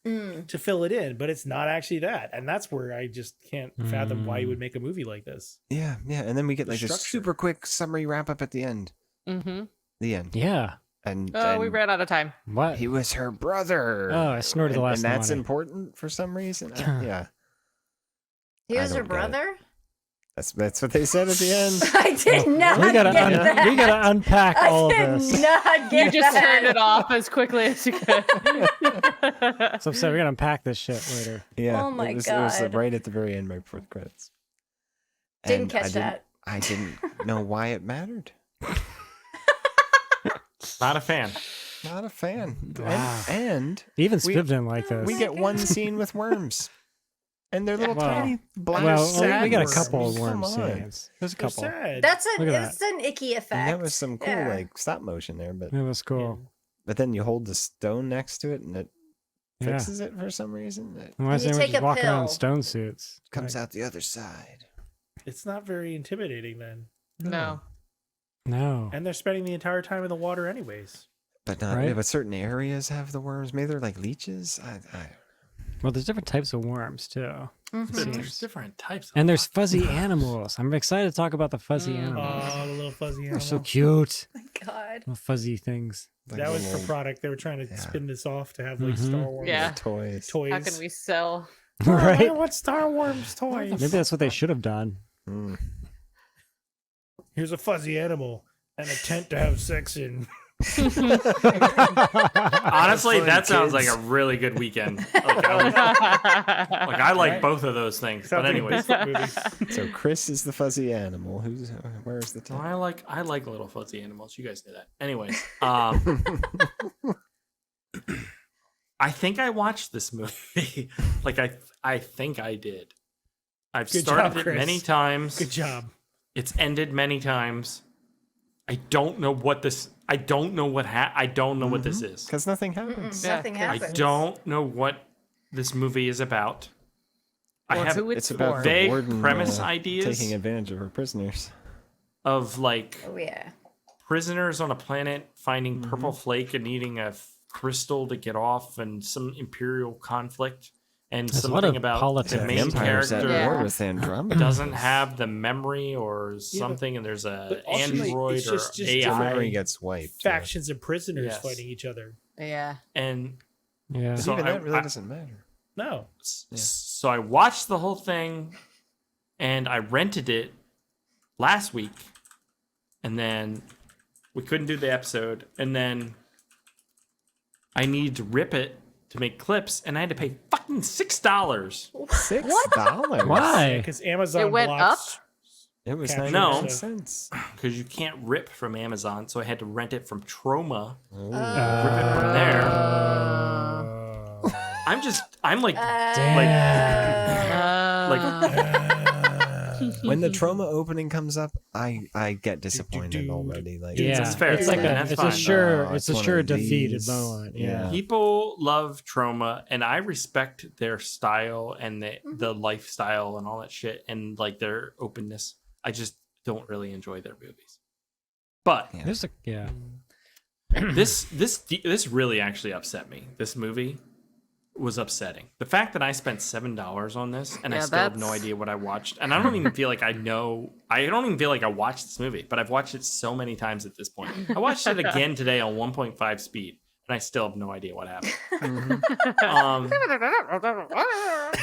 to fill it in, but it's not actually that, and that's where I just can't fathom why you would make a movie like this. yeah, and then we get The like this structure. super quick summary wrap up at the end. Mm-hmm. The end. Yeah. And we ran out of time. What? He was her brother. Oh, I snorted the last and that's money. important for some reason. Yeah. He was her don't get it. brother? That's what they said at the end. I did not we gotta get that. we gotta unpack all of I this. did not get You just that. turned it off as quickly as you could. So upset. We gotta unpack this shit later. Yeah. Oh my it was God. right at the very end, right before the credits. Didn't And catch that. I didn't know why it mattered. Not a fan. Not a fan. Wow. And Even we- Spiv didn't like this. we get one scene with worms. And they're little tiny black well, we got a sad couple of worms. worm Come on. scenes. There's a They're couple. sad. That's Look at it's an icky effect. And that was some cool Yeah. like stop motion there, but It was cool. then you hold the stone next to it and it Yeah. fixes it for some reason. It Why is You everyone take just a walking around in pill. stone suits? comes out the other side. It's not very intimidating then. No. No. And they're spending the entire time in the water anyways. But not Right. but certain areas have the worms. Maybe they're like leeches. Well, there's different types of worms too. There's different types. And there's fuzzy animals. I'm excited to talk about the fuzzy animals. Oh, the little fuzzy They're animal. so cute. Oh my God. Little fuzzy things. Like That was for little product. They were trying to Yeah. spin this off to have like Mhm. Star Wars Yeah. toys. toys. How can we sell? Oh, I Right? want Star Wars toys. Maybe that's what they should have done. Mm. Here's a fuzzy animal and a tent to have sex in. Honestly, Fun, that sounds like kids. a really good weekend. I like both of those things. But Sounds like a anyways, Bigfoot movie. So Chris is the fuzzy animal. Where's the well, top? I like little fuzzy animals. You guys knew that. Anyways, I think I watched this movie. I think I did. I've Good started job, it Chris. many times. Good job. It's ended many times. I don't know what this. I don't know what. I don't know what this is. Because nothing happens. Nothing I happens. don't know what this movie is about. I Or have who It's about the vague warden premise ideas taking advantage of her prisoners. of like Oh yeah. prisoners on a planet finding purple flake and needing a crystal to get off, and some imperial conflict, and There's a lot something of about politics. the The main Empire's at character war with Andromeda. doesn't have the memory or something, and there's a but ultimately, android it's just or different. Memory AI, gets wiped. yeah. Factions and prisoners Yes. fighting each other. Yeah. and Yeah. But So even I- that really I- doesn't matter. No. so I watched the whole thing, and I rented it last week, and then we couldn't do the episode, and then I needed to rip it to make clips, and I had to pay fucking $6. $6? Why? Because Amazon It went blocks. It was Capture 99 No. cents. Because you can't rip from Amazon, so I had to rent it from Troma. Oh. Rip it from there. I'm like, When the trauma opening comes up, I get disappointed already. Like Yeah, That's fair. It's like That's it's fine. a sure, Oh, it's it's a one sure of defeated these. moment. Yeah. Yeah. people love Troma, and I respect their style and the lifestyle and all that shit, and like their openness. I just don't really enjoy their movies. But There's a yeah. this really actually upset me. This movie was upsetting. The fact that I spent $7 on this and I Yeah, still have no that's- idea what I watched, and I don't even feel like I know. I don't even feel like I watched this movie, but I've watched it so many times at this point. I watched it again today on 1.5 speed, and I still have no idea what happened.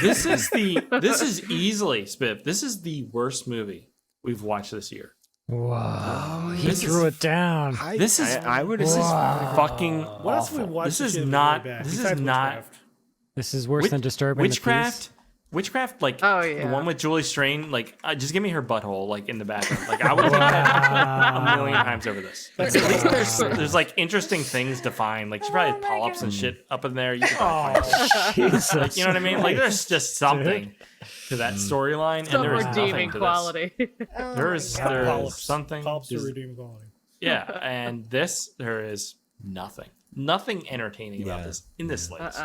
This is easily, Spiv. This is the worst movie we've watched this year. Wow. He This threw is- it down. This is fucking What else have we awful. watched This this is year that was not. really bad? This is Besides not. Witchcraft? This is worse than disturbing the peace. Witchcraft, like Oh, the yeah. one with Julie Strain, like just give me her butthole, like in the background. Like I would take that a million times over this. Like, at least there's like interesting things to find. Like she probably had polyps and shit up in there. You could probably find Jesus. like, you know what I mean? Like there's just something to that storyline, and Some there is nothing redeeming to quality. Oh There my is God. there is Polyps. something. Polyps are is- redeeming quality. yeah, and there is nothing entertaining about Yeah. this in this slice.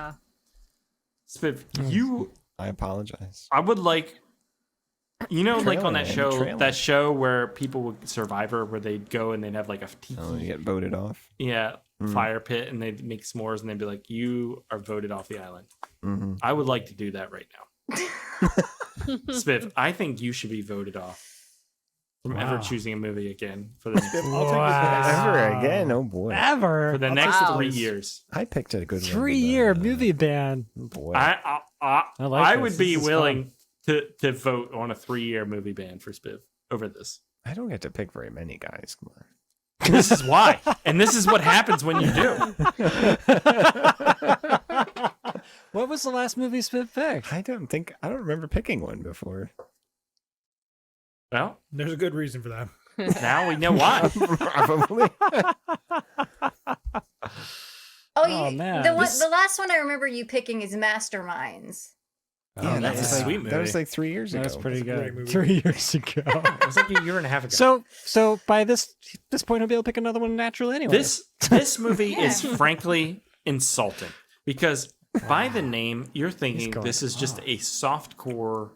Spiv, Mm. I apologize. I would like, like on that Trailer. show where people would Survivor, where they'd go and they'd have like a Oh, you get voted off. fire pit, and they'd make s'mores, and they'd be like, "You are voted off the island." Mm-hmm. I would like to do that right now. Spiv, I think you should be voted off. from ever choosing a movie again for the next, Ever again? Oh boy. Ever for the next 3 years. I picked a good 3-year movie ban. Oh boy. I would be willing to vote on a 3-year movie ban for Spiv over this. I don't get to pick very many, guys. Come on. This is why, and this is what happens when you do. What was the last movie Spiv picked? I don't remember picking one before. Well, There's a good reason for that. now we know why. Probably. Oh, man. The last one I remember you picking is Masterminds. Yeah, that was a like, sweet movie. that was like 3 years ago. That was pretty great good. movie. 3 years ago. It was like a year and a half ago. So by this point, I'll be able to pick another one naturally anyway. This movie is frankly insulting because by the name you're thinking this is just a softcore.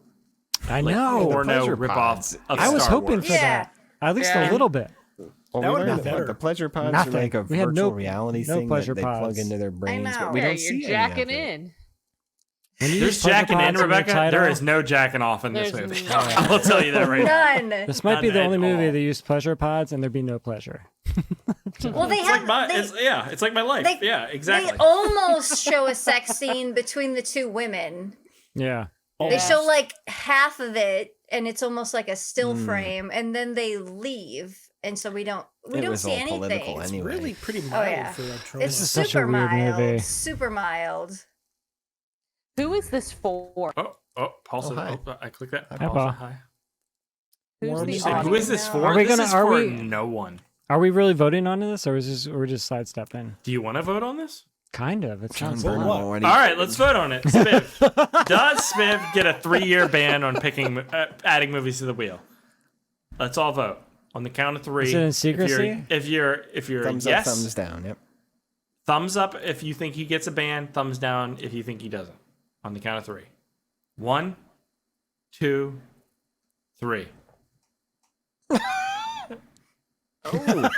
I know. Porno Pleasure ripoff Pods. of I was Star hoping Wars. for that. At least a little bit. Well, That we would've learned been that better. the pleasure pods Nothing. are like a We had virtual no- reality no thing pleasure that they plug pods. into their brains, know. but we Yeah, don't see you're any of jacking it. in. When you There's use pleasure jacking in, pods your Rebecca. title- There is no jacking off in this There's movie. none. I'll tell you that right now. None. This might be None the at only movie all. that used pleasure pods, and there'd be no pleasure. Well, they It's have. like my, they, it's like my life. they- Yeah, exactly. They almost show a sex scene between the two women. Yeah. They show like half of it, and it's almost like a still frame, and then they leave, and so we don't It was see all anything. political It's anyway. really pretty mild yeah. for that trauma. It's This is such a super weird mild. movie. Super mild. Who is this for? Pause it. hi. I click that. Hi, Pause Paul. it. Hi. Who's Warm the City. Who audience? is this for? Are we This gonna- is are for we- no one. Are we really voting on this, or is we're just sidestepping? Do you want to vote on this? Kind of. It John sounds Burnham what? already. All right, let's vote on it. Spiv. Does Spiv get a 3-year ban on adding movies to the wheel? Let's all vote on the count of 3. Is it in secrecy? If you're Thumbs yes, up, thumbs down. Yep. thumbs up if you think he gets a ban. Thumbs down if you think he doesn't. On the count of 3. 1, 2, 3. Oh,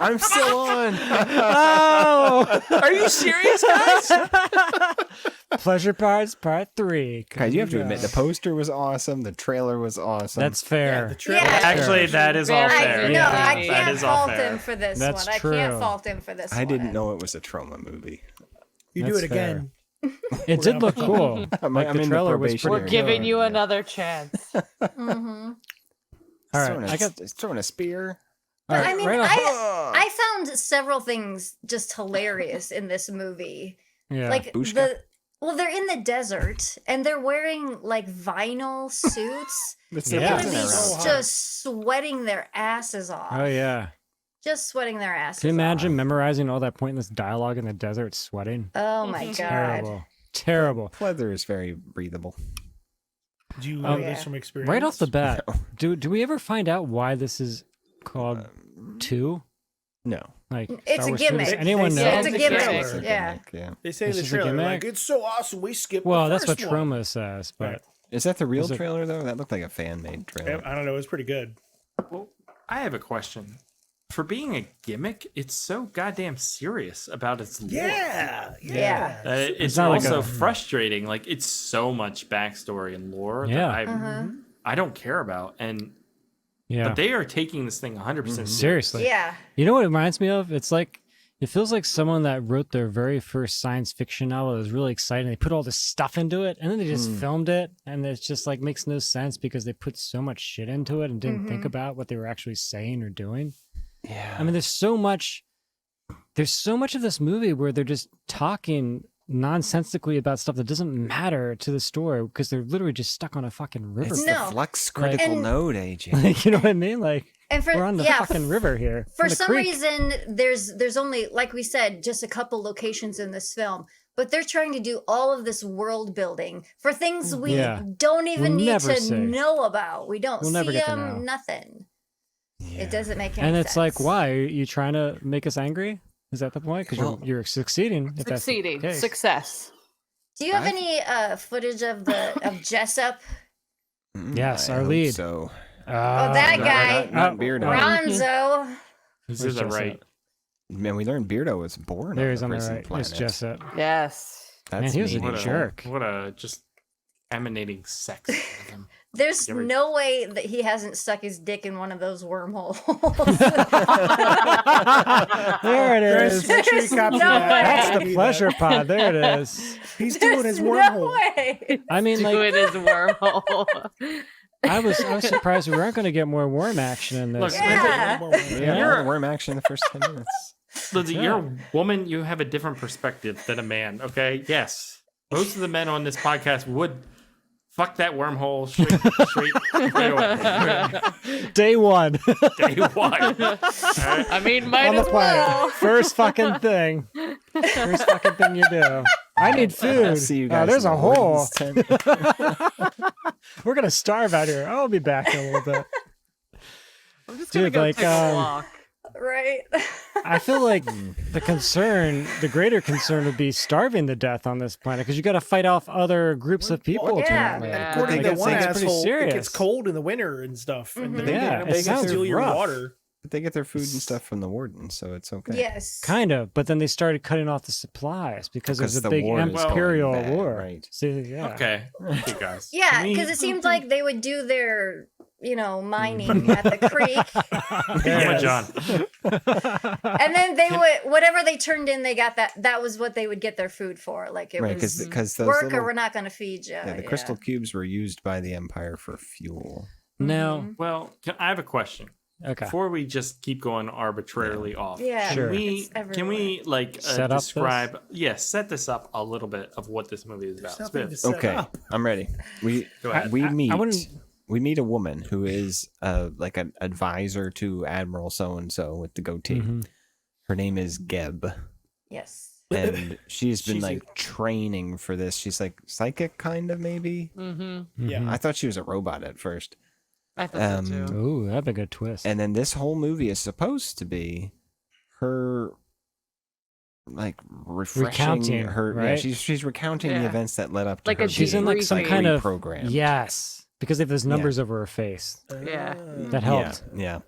I'm still on. Oh! Are you serious, guys? Pleasure Pods Part 3. Guys, you have to admit the poster was awesome. The trailer was awesome. That's fair. The trailer. Yeah. Actually, that is all Very fair. good. No, Yeah. I That can't is all fault fair. him for this That's one. true. I can't fault him for this one. I didn't know it was a trauma movie. You do That's it again. It did look cool. I'm, Like, I'm the in the trailer was probationary. We're pretty giving you Yeah. another chance. Mm-hmm. All Throwing right, a- throwing a spear. But All I mean, right off- I found several things just hilarious in this movie. Yeah. Like Bushka? they're in the desert and they're wearing like vinyl suits. It's Yeah. their They're prison gonna be So around. hot. just sweating their asses off. Oh yeah. Just sweating their asses Can you imagine off. memorizing all that pointless dialogue in the desert, sweating? Oh my god. Terrible. Terrible. Leather is very breathable. Do you Oh, know yeah. this from experience? Right off the bat, do we ever find out why this is called 2? No. Like It's Star a Wars gimmick. Does anyone They know? say It's a in the gimmick. trailer. Yeah. Yeah. They say in This the is a trailer, gimmick? like, it's so awesome, we skipped Well, the that's what first one. Troma says, but Right. Is that the real Is it- trailer though? That looked like a fan-made trailer. I don't know, it was pretty good. Well, I have a question. For being a gimmick, it's so goddamn serious about its lore. Yeah. Yeah. It's not like also a- frustrating. Like it's so much backstory and lore Yeah. that I don't care about. And yeah. but they are taking this thing 100% Seriously. Yeah. You know what it reminds me of? It's like it feels like someone that wrote their very first science fiction novel. It was really exciting. They put all this stuff into it, and then they just filmed it, and it's just like makes no sense because they put so much shit into it and didn't think about what they were actually saying or doing. Yeah. I mean, there's so much of this movie where they're just talking nonsensically about stuff that doesn't matter to the story because they're literally just stuck on a fucking river. It's No. the flux critical And- node, AJ. Like, you know what I mean? Like And for we're on the yeah, fucking river here. for on the some creek. reason there's only, like we said, just a couple locations in this film, but they're trying to do all of this world building for things we Yeah. don't even We'll need never to see. know about. We don't We'll never see get to know. them, nothing. Yeah. It doesn't make any And sense. it's like, why? Are you trying to make us angry? Is that the point? Because Well- you're succeeding. If that's the Succeeding. case. Success. Do you have any footage of Jessup? Yes, I our hope lead. So Oh, that No, guy. not Beardo. Ronzo. This Where's is Jessup? right. Man, we learned Beardo was born There on he's the on the prison right. planet. It's Jessup. Yes. That's Man, he was a mean. jerk. What a just emanating sex out of him. There's no way that he hasn't stuck his dick in one of those wormholes. There it is. Make sure you capture no that. way. That's the pleasure pod. There it is. He's doing his No wormhole. way. I mean, like, Doing his wormhole. I was surprised we weren't going to get more worm action in this. Look, Yeah. Yeah, worm action in the first 10 minutes. Lindsay, you're a woman. You have a different perspective than a man. Okay. Yes. Most of the men on this podcast would fuck that wormhole straight away. Day one. Day one. All right. I mean, might On the as planet. well. First fucking thing. First fucking thing you do. I need food. See you Oh, guys. there's in a the hole. Wardens tent. We're going to starve out here. I'll be back in a little bit. I'm just Dude, gonna go like, take a walk. Right. I feel like the greater concern would be starving to death on this planet because you got to fight off other groups of people. Yeah. apparently. Yeah. According Like, to it's one pretty asshole, it serious. gets cold in the winter and stuff. And Mhm. they Yeah, can, it they can sounds steal your rough. water. But they get their food and stuff from the warden, so it's okay. Yes. Kind of, but then they started cutting off the supplies because there's Because a the big war is going imperial bad, war. right. See, yeah. Okay. You guys. Yeah, Can we- because it seemed like they would do their, mining at the creek, Come on, John. and then they would whatever they turned in, they got that was what they would get their food for. Like it Right, was because those work, little, or we're not going to feed you. the crystal cubes were used by the Empire for fuel. No. Well, I have a question. Okay. Before we just keep going arbitrarily off, Yeah, Sure. it's can we Set up describe? Yes, set this up a little bit of what this movie is about. Something to Spiff. set Okay, up. I'm ready. We Go ahead. we meet. I wouldn't- We meet a woman who is like an advisor to Admiral so and so with the goatee. Mhm. Her name is Geb, Yes. and she's been She's like training for this. She's like psychic, kind of maybe. Mm-hmm. Yeah. I thought she was a robot at first. I thought so too. Ooh, that'd be a good twist. And then this whole movie is supposed to be her like refreshing Recounting, her. Yeah, right? she's recounting the Yeah. events that led up to Like her a She's in like some debriefing. kind of program. Yes, because they have those numbers over her face. Yeah. That helped. Yeah.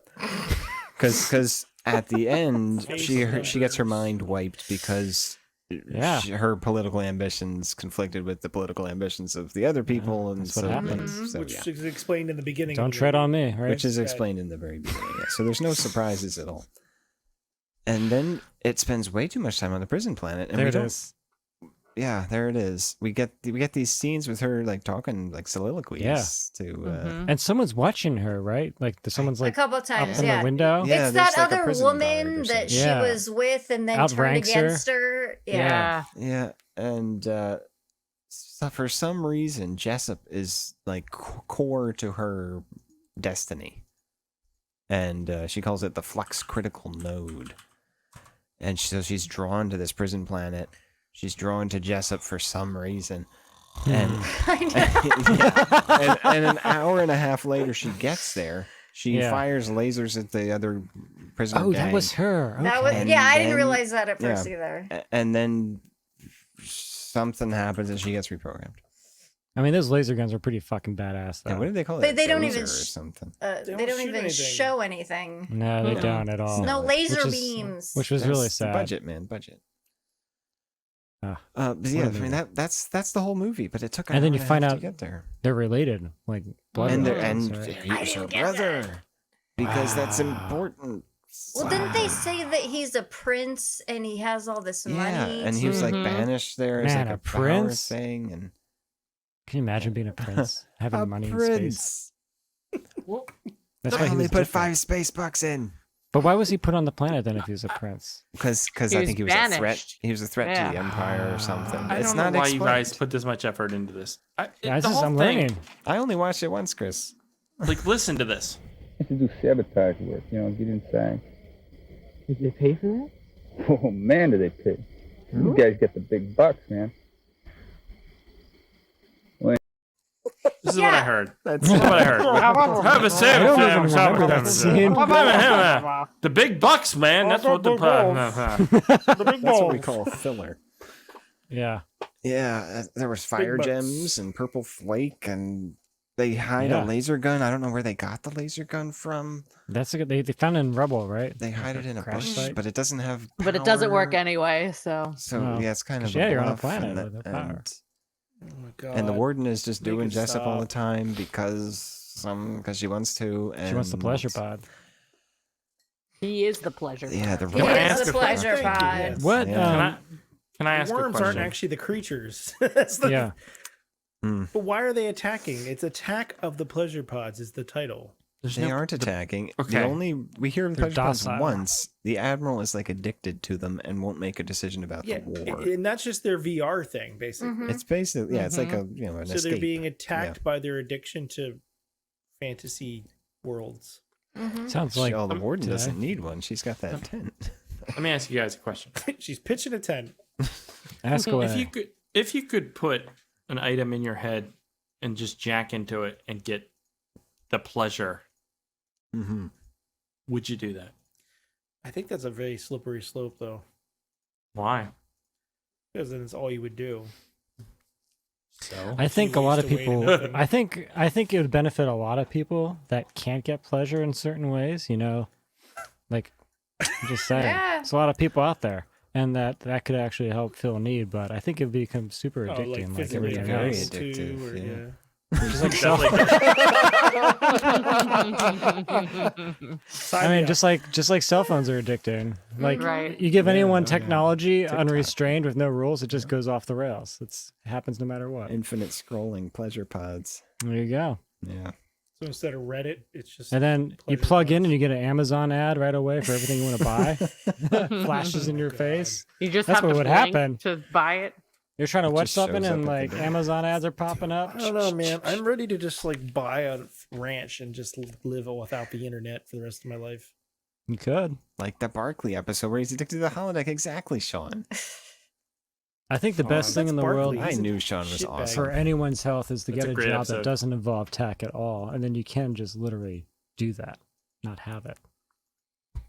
Because at the end she gets her mind wiped because Yeah. her political ambitions conflicted with the political ambitions of the other people, and that's what so, happens. so, Which yeah. is explained in the beginning. Don't of the tread movie. on me, right? Which is explained in the very beginning. Yeah. So there's no surprises at all. And then it spends way too much time on the prison planet, and there we it don't. is. Yeah, there it is. We get these scenes with her like talking like soliloquies. Yeah. To And someone's watching her, right? Like someone's A like couple up times, in yeah. the window. Yeah, It's there's that like a other prison guard or woman that something. she Yeah. was with and then turned Outranks her. against her. Yeah. Yeah. Yeah, and so for some reason, Jessup is like core to her destiny, and she calls it the flux critical node. And so she's drawn to this prison planet. She's drawn to Jessup for some reason, and and an hour and a half later, she gets there. She Yeah. fires lasers at the other prisoner. Oh, that gang. was her. That Okay. was yeah. I didn't then- realize that at first yeah. either. And then something happens and she gets reprogrammed. I mean, those laser guns are pretty fucking badass, though. Yeah, what did they call They it? don't Dozer even or sh- something. They don't shoot even anything. show anything. No, they don't at all. No laser Which is- beams. Which was really That's the sad. budget, man, budget. Ah, But yeah, I mean that's the whole movie, but it took an And then hour you and a find half out to get there. they're related, like blood And relations, and right? he's her brother because that's important. Well, didn't they say that he's a prince and he has all this Yeah, money? and he was like Mhm. banished there as Man, like a a power prince? thing, and Can you imagine being a prince, having a money in space? prince. That's why he They was put different. 5 space bucks in But why was he put on the planet then if he was a prince? because He I was think he was a threat. banished. He was a threat to the Yeah. empire or something. I It's don't not know why you guys explained. put this much effort into this. Yeah, The whole I'm thing, learning. I only watched it once, Chris. like, listen to this. To do sabotage work, get inside. Did they pay for that? Oh man, did they pay? You guys get the big bucks, man. This is what I Yeah. heard. That's what I heard. Have a I don't even remember that scene. The big bucks, man. That's what the That's what we call a filler. Yeah. Yeah, there was fire bucks. gems and purple flake, and they hide Yeah. a laser gun. I don't know where they got the laser gun from. That's a good, they found it in rubble, right? They hide it in a crash bush, site? but it doesn't have. But it doesn't work power. anyway, so So Oh. yeah, it's kind of 'Cause, a yeah, you're on a bluff, planet and with no power. Oh my god. And the warden is just Make doing it Jessup all the stop. time because she wants to. And She wants the pleasure pod. He is the pleasure. Yeah, the He rats. is the pleasure Thank you, pod. yes. What? Yeah. Can I ask a Worms question? aren't actually the creatures. That's the, Yeah. But why are they attacking? It's Attack of the Pleasure Pods is the title. They aren't attacking. Okay. We hear the They're pleasure pods docile. once. The admiral is like addicted to them and won't make a decision about Yeah, the war. and that's just their VR thing, basically. It's basically it's like an So escape. they're being attacked by their addiction to fantasy worlds. Sounds like the warden today. doesn't need one. She's got that tent. Let me ask you guys a question. She's pitching a tent. Ask away. If you could put an item in your head and just jack into it and get the pleasure, would you do that? I think that's a very slippery slope, though, Why? because then it's all you would do. So I think a You lot of used to wait people. enough and- I think it would benefit a lot of people that can't get pleasure in certain ways. You know, like I'm just saying, Yeah. there's a lot of people out there, and that could actually help fill a need. But I think it would become super Oh, addicting, like physically everything very else. addictive, too, or, yeah. Just like cell, I mean, just like cell phones are addicting. Like Right. you give anyone technology unrestrained with no rules, it just goes off the rails. It happens no matter what. Infinite scrolling pleasure pods. There you go. Yeah. So instead of Reddit, it's just And then you pleasure plug in pods. and you get an Amazon ad right away for everything you want to buy. Flashes in your face. You just That's have what to would blink happen. to buy it. You're trying to It watch just something shows and up at like the door. Amazon ads are popping up. I don't know, man. I'm ready to just like buy a ranch and just live without the internet for the rest of my life. You could. Like the Barkley episode where he's addicted to the holodeck. Exactly, Sean. I think the best thing that's in the Barkley. world I He's a knew Sean was shitbag. awesome. for anyone's health is to That's get a a great job episode. that doesn't involve tech at all, and then you can just literally do that, not have it. Can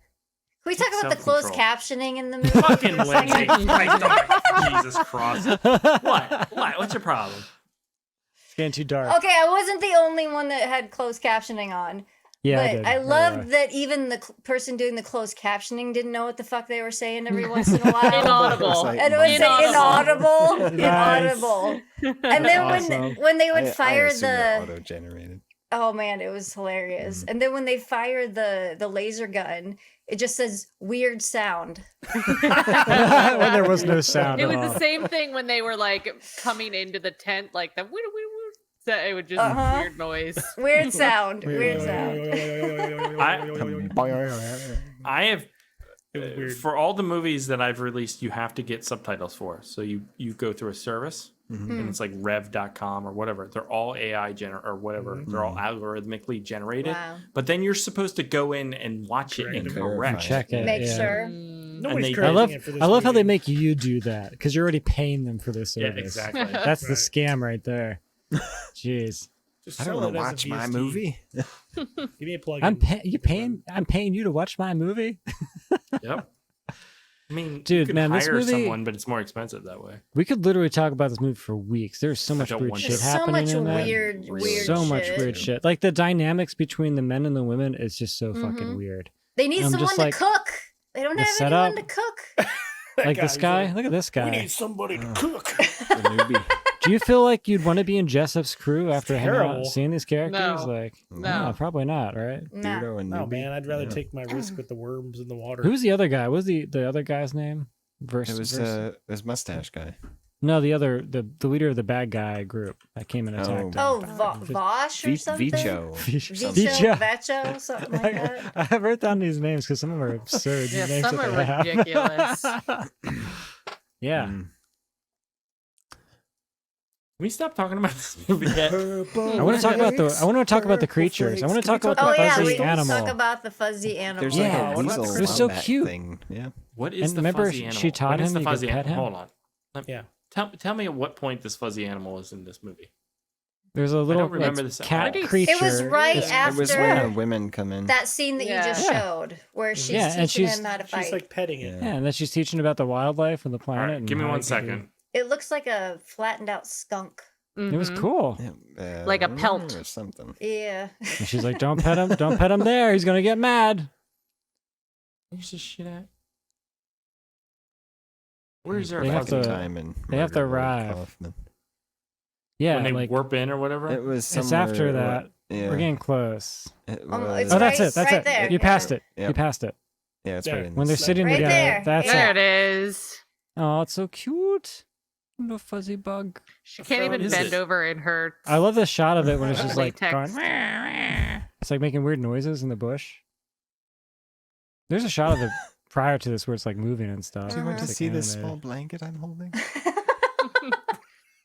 we talk about the closed Self-control. captioning in the movie? Fucking for a Lindsay. second? My dog. Jesus Christ. What? What's your problem? It's getting too dark. Okay, I wasn't the only one that had closed captioning on. Yeah, but did. I Right loved away. that even the person doing the closed captioning didn't know what the fuck they were saying every once in a while. Inaudible. And it would say inaudible, inaudible. And then Awesome. when they would I fire assume they're the auto-generated. oh man, it was hilarious. And then when they fire the laser gun, it just says weird sound. when there was no sound It at was all. the same thing when they were like coming into the tent, like the woo woo woo. So it would just weird noise. Weird sound. Weird sound. I have It was weird. for all the movies that I've released, you have to get subtitles for. So you go through a service, and it's like rev.com or whatever. They're all AI or whatever. They're all algorithmically generated. Wow. But then you're supposed to go in and watch it and correct. Check it. Make yeah. sure. Nobody's they- I correcting love it for this I love how they movie. make you do that because you're already paying them for this Yeah, service. exactly. That's the Right. scam right there. Jeez. Just I don't sell want it to as a watch my VST. movie. Give me a plug. I'm paying you to watch my movie. Yep. I mean, you Dude, could man, this hire movie- someone, but it's more expensive that way. We could literally talk about this movie for weeks. There's so much don't weird want shit to. There's so happening much in that. weird So much shit. weird shit. Like the dynamics between the men and the women is just so fucking weird. They need I'm someone just to like, cook. They don't the have setup- anyone to cook. Like this He's guy. like, Look at this we guy. need somebody to cook. The newbie. Do you feel like you'd want to be in Jessup's crew after hanging out, terrible. seeing these characters? No. Like, No. no, probably not, right? Nah. Weirdo and No, newbie. man, I'd rather Yeah. take my risk with the worms in the water. Who's the other guy? What was the other guy's name? It was mustache guy. No, the leader of the bad guy group that came and attacked him. Oh, Vosh or something? Vicho. Vicho, Vecho, something like that. I wrote down these names because some of them are absurd. the Yeah, names some that are they have. ridiculous. Yeah. Mm. Can we stop talking about this movie yet? I want to talk about the creatures. I want to talk about Oh the yeah, fuzzy we animal. talk about the fuzzy animal. There's Yeah. like a What weasel about the- It was so wombat cute. thing. Yeah. What is And the remember fuzzy she animal? taught What is him the you could fuzzy pet him? Hold on. Yeah. Tell me at what point this fuzzy animal is in this movie. There's a little remember it's this. cat It was creature. It was right It was when after the women come in. that scene that Yeah. you just Yeah. showed, where she's Yeah, and teaching she's- him how to fight. She's like petting it. Yeah. Yeah, and then she's teaching about the wildlife and the All planet. right, and give me how one it can be- second. It looks like a flattened out skunk. It was Mhm. cool. Yeah, Like a pelt. or something. Yeah. And she's like, "Don't pet him! Don't pet him there! He's gonna get mad." Where's this shit at? Where's there They a have fuzzy to- Time and they have to Margaret Lloyd arrive. Kaufman. Yeah, when they like warp in or whatever. It was. it's after that. Yeah. We're getting close. It it's Oh, that's right- it. That's right it. there. You passed it. Yep. You passed it. Yeah, it's There. right in When they're this. sitting Right together. there. That's Yeah. There it is. Oh, it's so cute. Little fuzzy bug. She can't even is bend it? over in her. I love the shot of it when it's just like Latex. going. It's like making weird noises in the bush. There's a shot of it prior to this where it's like moving and stuff. Do you want to It's, like, see this animated. small blanket I'm holding?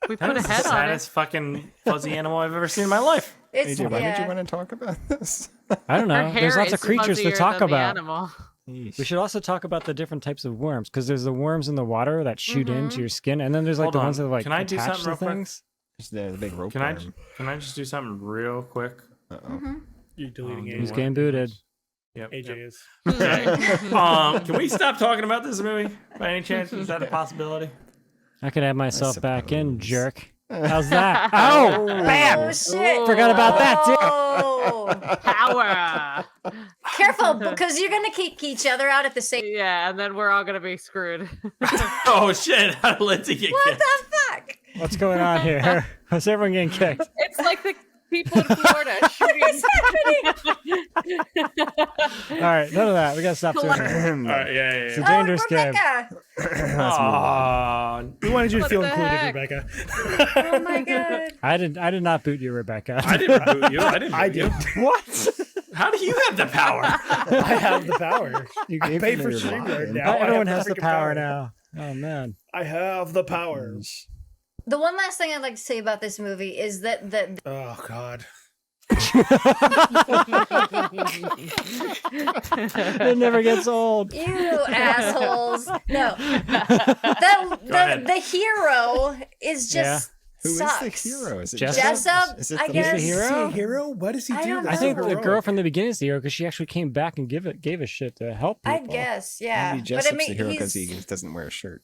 We That put a is the head on it. saddest fucking fuzzy animal I've ever seen in my life. It's AJ, why did you yeah. want to talk about this? I don't Her know. hair There's lots is of creatures to fuzzier talk than the about. animal. We should also talk about the different types of worms because there's the worms in the water that shoot into your skin, and then there's like Hold the on. ones that like Can I do attach something to real quick? things. There's the big rope Can I worm. can I just do something real quick? Uh-oh. You're deleting Who's Who's AJ. game booted? Yep. AJ yep. is. Can we stop talking about this movie by any chance? Is that a possibility? I could add myself back in, suppose. jerk. How's that? Oh, bam! Oh shit! Forgot about that too. Oh, Power. careful, because you're gonna kick each other out at the same. Yeah, and then we're all gonna be screwed. Oh shit! How did Lindsay get What kicked? the fuck? What's going on here? Why's everyone getting kicked? It's like the people in Florida shooting. What's happening? All right, none of that. We gotta stop doing that. All right, yeah. It's a dangerous game. Rebecca. Aw, We wanted you to What feel the included, heck? Rebecca. Oh my god. I did not boot you, Rebecca. I didn't boot you. I didn't. I boot you. did. What? How do you have the power? I have the power. You I gave pay me for your StreamYard line. now. I Everyone have has the freaking power now. Oh man. I have the power. The one last thing I'd like to say about this movie is that Oh God. It never gets old. you assholes. No. The hero is just Who is sucks. the hero? Is it Jessup? Jessup, Is it I the guess. He's the hero? Is he a hero? What does he I do? don't that's I so think the heroic? girl from the beginning is the hero because she actually came back and gave a shit to help people. I guess, yeah. Maybe But Jessup's I mean, the hero because he's he doesn't wear a shirt.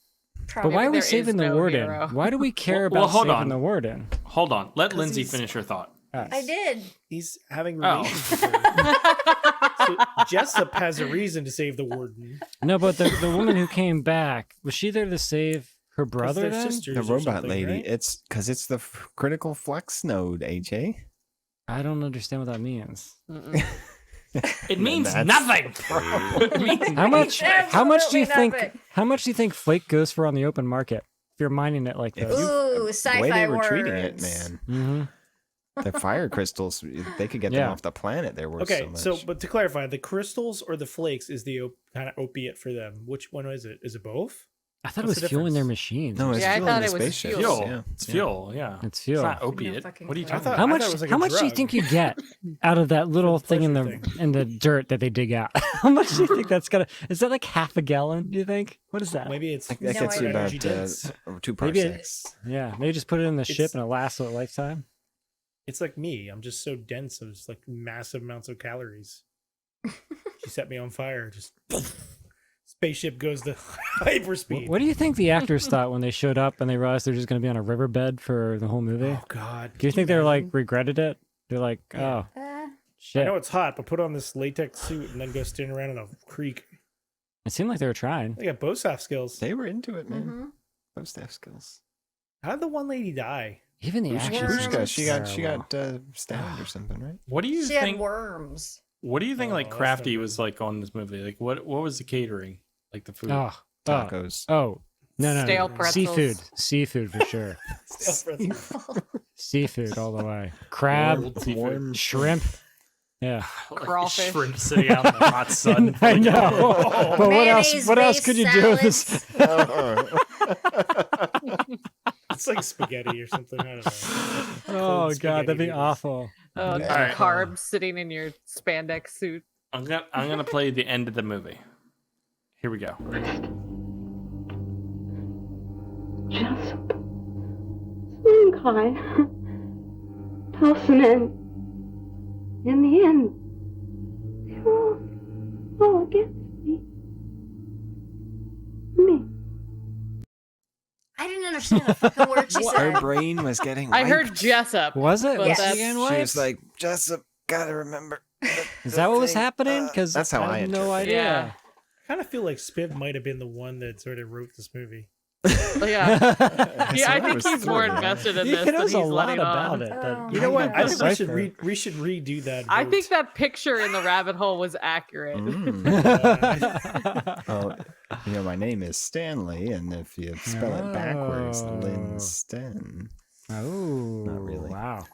But why are we There is saving the no warden? hero. Why do we care Well, about hold saving on. the warden? Hold on. Let Lindsay finish her thought. I did. He's having Oh. relations with her. So Jessup has a reason to save the warden. No, but the woman who came back, was she there to save her brother They're then? sisters The or robot something, lady. right? It's because it's the critical flex node, AJ. I don't understand what that means. It means that's- nothing, bro. It means How much do you Absolutely think nothing. how much do you think flake goes for on the open market? If you're mining it like If this. you- Ooh, the sci-fi way they were words. treating it, man. Mm-hmm. The fire crystals, they could get them Yeah. off the planet. They're worth Okay, so much. so but to clarify, the crystals or the flakes is the kind of opiate for them. Which one is it? Is it both? I thought What's it the was fueling their difference? machines. no, it's Yeah, I fueling thought the it was spaceships. fuel. Yeah. It's fuel. Yeah. It's fuel. It's not opiate. fucking What are you clue. talking I about? thought- How much? it was like How a much do you drug. think you get out of that little the thing in the pleasure dirt that they dig out? How much do you think that's gonna? Is that like half a gallon? Do you think? What is that? Maybe it's That No gets you idea. about energy dense. 2 Maybe parsecs. Yeah, maybe just put it in the It's- ship and it lasts a lifetime. It's like me. I'm just so dense. I'm just like massive amounts of calories. She set me on fire. Just spaceship goes to hyperspeed. What do you think the actors thought when they showed up and they realized they're just going to be on a riverbed for the whole movie? Oh God! Do you think they're like regretted it? They're like, oh Uh, I shit. know it's hot, but put on this latex suit and then go stand around in a creek. It seemed like they were trying. They got bow staff skills. They were into it, man. mhm. Those staff skills. How did the one lady die? Even the action. Pushka, she got terrible. stabbed or something, right? What do you She had think? worms. What do you think? Oh, Like that's Crafty not was like on this movie. Like what was the catering? Like the food. Oh, Tacos. no, Stale seafood, pretzels. seafood for sure. Seafood all the way. Crab, Warm shrimp. Yeah, Crawfish. Shrimp sitting out in the hot sun. I know. But what else? Mayonnaise What else based could you do with this? salads. It's like spaghetti or something. I don't know. Oh Cold god, that'd be spaghetti awful. Oh, Alright. carbs sitting in your spandex suit. I'm gonna play the end of the movie. Here we go. Jessup. Sunkai. Hallucinogenic. In the end, they were all against me. Me. I didn't understand a fucking word she Her said. brain was getting I wiped. heard Jessup. Was it? But Was that's- she getting She was wiped? like, Jessup, gotta remember. Is that what was happening? Because that's how I have no interpret it. idea. Yeah. I kind of feel like Spiv might have been the one that sort of wrote this movie. Yeah, I what I think was he's more thinking. invested in He this than knows he's a lot letting about on. it. But You know what? I think we should decipher. we should redo that. I vote. think that picture in the rabbit hole was accurate. Well, my name is Stanley, and if you spell it backwards, Lin Oh. Sten. Oh, Not really. Wow.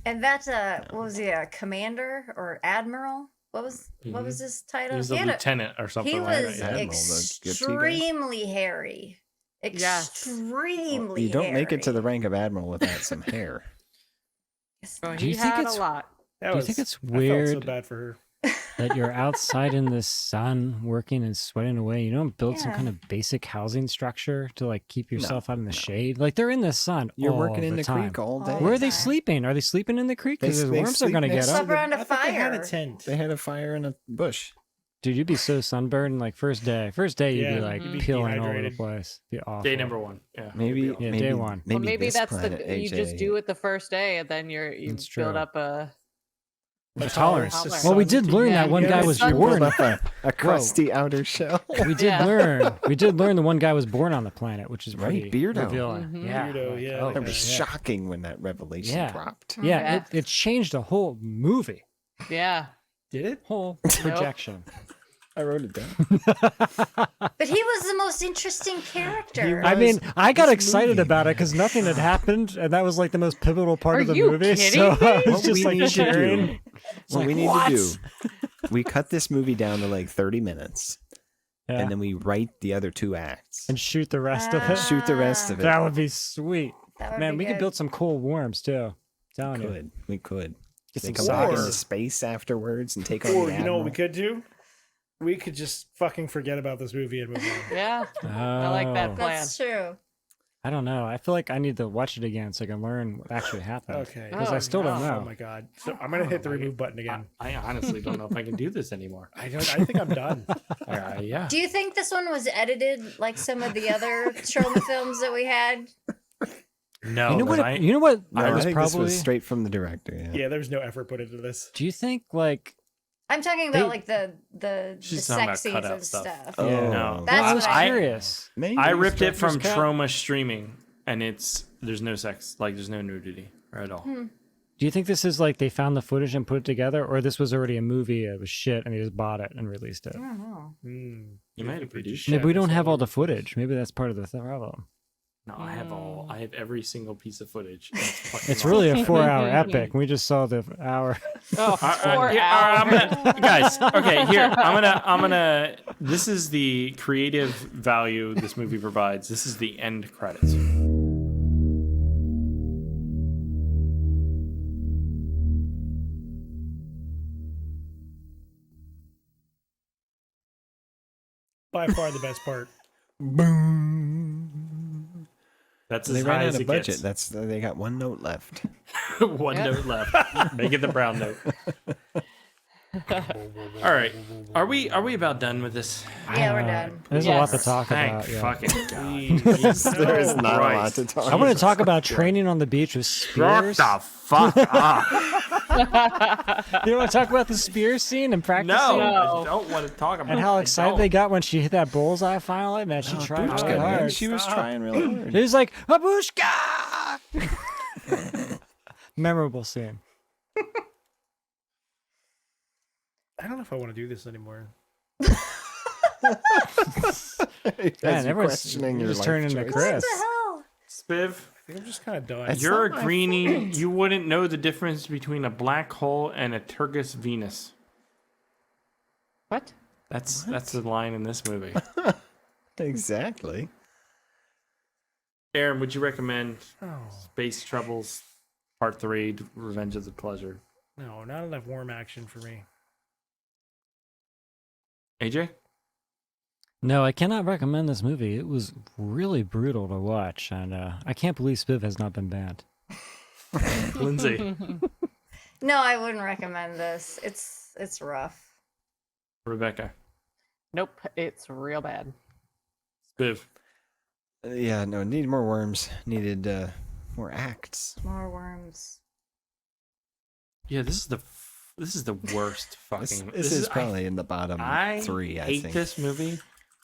And that what was he, a commander or admiral? What was his title? He was a lieutenant or something He like was that. Admiral, the good tea guy. extremely hairy. Yes. Extremely You don't make it to the hairy. rank of admiral without some hair. So Do he you think had it's- a lot. That Do you was- think it's I felt weird so bad for her. that you're outside in the sun working and sweating away? You don't build some Yeah. kind of basic housing structure to like keep yourself out in the shade. Like they're in the sun. You're all working in the time. creek all day. Where are they time. sleeping? Are they sleeping in the creek? Because They- the they worms are sleep going to next get to up. Slept around a I thought they had a fire. tent. They had a fire in a bush. Dude, you'd be so sunburned. Like first day, you'd Yeah, be like you'd be peeling all over the dehydrated. place. Be awful. Day number 1. Yeah. Maybe, Yeah, maybe day one. Maybe, Well, maybe this that's planet, you just AJ, do it the first day, and then you It's build true. up a. A tolerance. Tolerance. Well, we did learn Yeah, that one yeah, guy the was sun- born. build up a crusty outer shell. We did Yeah. learn. We did learn the one guy was born on the planet, which is Right, pretty Beardo. revealing. Mhm. Yeah, Beardo, like, yeah, oh, that That was Yeah. shocking when that revelation Yeah. dropped. Yeah, Yeah. it changed the whole movie, Yeah. Did it? whole projection. I wrote it down. But he was the most interesting character. I mean, I got this excited movie. about it because nothing had happened, and that was like the most pivotal part Are of the you movie. kidding So me? I was What just we like need to cheering. do- It's What like, we need what? to do, we cut this movie down to like 30 minutes, Yeah. and then we write the other 2 acts. And shoot the rest of Ah. it. Shoot the rest of it. That would be sweet. That would Man, be we could good. build some cool worms too. Telling you. We could. Get They some come back socks. into space afterwards and take on Or the you know what we admiral. could do? We could just fucking forget about this movie and move on. Yeah. I like that Oh. plan. That's true. I don't know. I feel like I need to watch it again so I can learn what actually happened. Okay. Because Oh, I still don't no. know. Oh my god. So I'm gonna hit the remove button again. I honestly don't know if I can do this anymore. I think I'm done. Yeah. Do you think this one was edited like some of the other trauma films that we had? No. You know what? I, You know what? No, I I was think probably. this was straight from the director. Yeah. Yeah, there's no effort put into this. Do you think like? I'm talking about They- like the She's sex talking about scenes cutout and stuff. stuff. Oh, No. That's I was what I- curious. Maybe I ripped it Director's from cut? Trauma streaming, and there's no sex, like there's no nudity at all. Hmm. Do you think this is like they found the footage and put it together, or this was already a movie? It was shit, and they just bought it and released it. I don't know. You might have produced Maybe it. we don't have all the footage. Maybe that's part of the problem. No, I have every single piece of footage. It's really a 4-hour epic. We just saw the hour. Oh, All 4 right, hours. guys. Okay, here I'm gonna. This is the creative value this movie provides. This is the end credits. By far the best part. Boom. That's They as ran high out as of it budget. gets. That's they got 1 note left. One note left. Make it the brown note. All right, are we about done with this? Yeah, we're done. There's a lot to talk Thank about. Yeah. fucking God. There is not a lot Christ. to talk I want to about. talk about training on the beach with Shut spears. the fuck up. You want to talk about the spear scene and practicing? No, I don't want to talk about. And how it. excited they got when she hit that bullseye finally. Man, she tried Babushka, really man. hard. She was trying really hard. He was like, Babushka! Memorable scene. I don't know if I want to do this anymore. As Man, you're everyone's questioning your just life turning to choice. Chris. Hell. Spiv, I think I'm just kind of done. That's you're a not my greenie. fault. You wouldn't know the difference between a black hole and a Turgis Venus. What? That's the line in this movie. Exactly. Aaron, would you recommend Oh, Space Troubles Part 3, Revenge of the Pleasure? no, not enough warm action for me. AJ? No, I cannot recommend this movie. It was really brutal to watch, and I can't believe Spiv has not been banned. Lindsay? No, I wouldn't recommend this. It's rough. Rebecca? Nope, it's real bad. Spiv? Yeah, no, need more worms. Needed more acts. More worms. Yeah, this is the worst This, fucking... this is probably in the bottom I 3, I hate think. this movie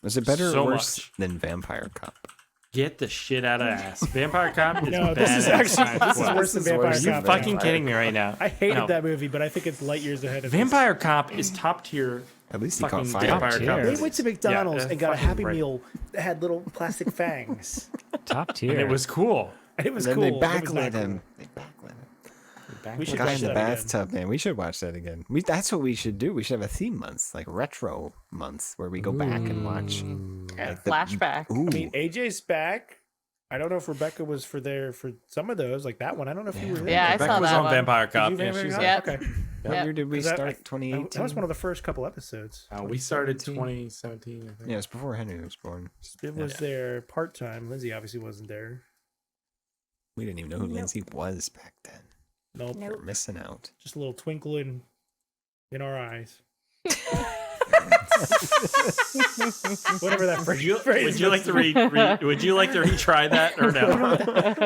Was it better So or worse much. than Vampire Cop? Get the shit out of ass. Vampire Cop is No, bad. this is actually times this is well. worse than Vampire Are you Cop. fucking kidding me right now? I hated No. that movie, but I think it's light years ahead of Vampire Cop is top tier. At least he fucking caught fire. Vampire Top Cop. tier. They went to McDonald's Yeah, and got a fucking Happy right. Meal that had little plastic fangs. Top tier. And it was cool. And it was And then cool. they It was not backlit him. cool. They backlit him. We The should guy watch in the that again. bathtub, man. We should watch that again. That's what we should do. We should have a theme month, like retro month, where we go back and watch. Like Flashback. Ooh. I mean, AJ's back. I don't know if Rebecca was for some of those, like that one. I don't know if you were there. Yeah, I Rebecca saw was that on one. Vampire Cop. Did you Yeah, Vampire she was Cop? on. Yep. Okay. What Yep. year did we 'Cause that- start? 2018. That was one of the first couple episodes. We started 2017, I think. Yeah, it was before Henry was born. It was there part time. Lindsay obviously wasn't there. We didn't even know who Lindsay was back then. Nope. We're missing out. Just a little twinkle in our eyes. Whatever that phrase. Would you like to would you like to retry that or no?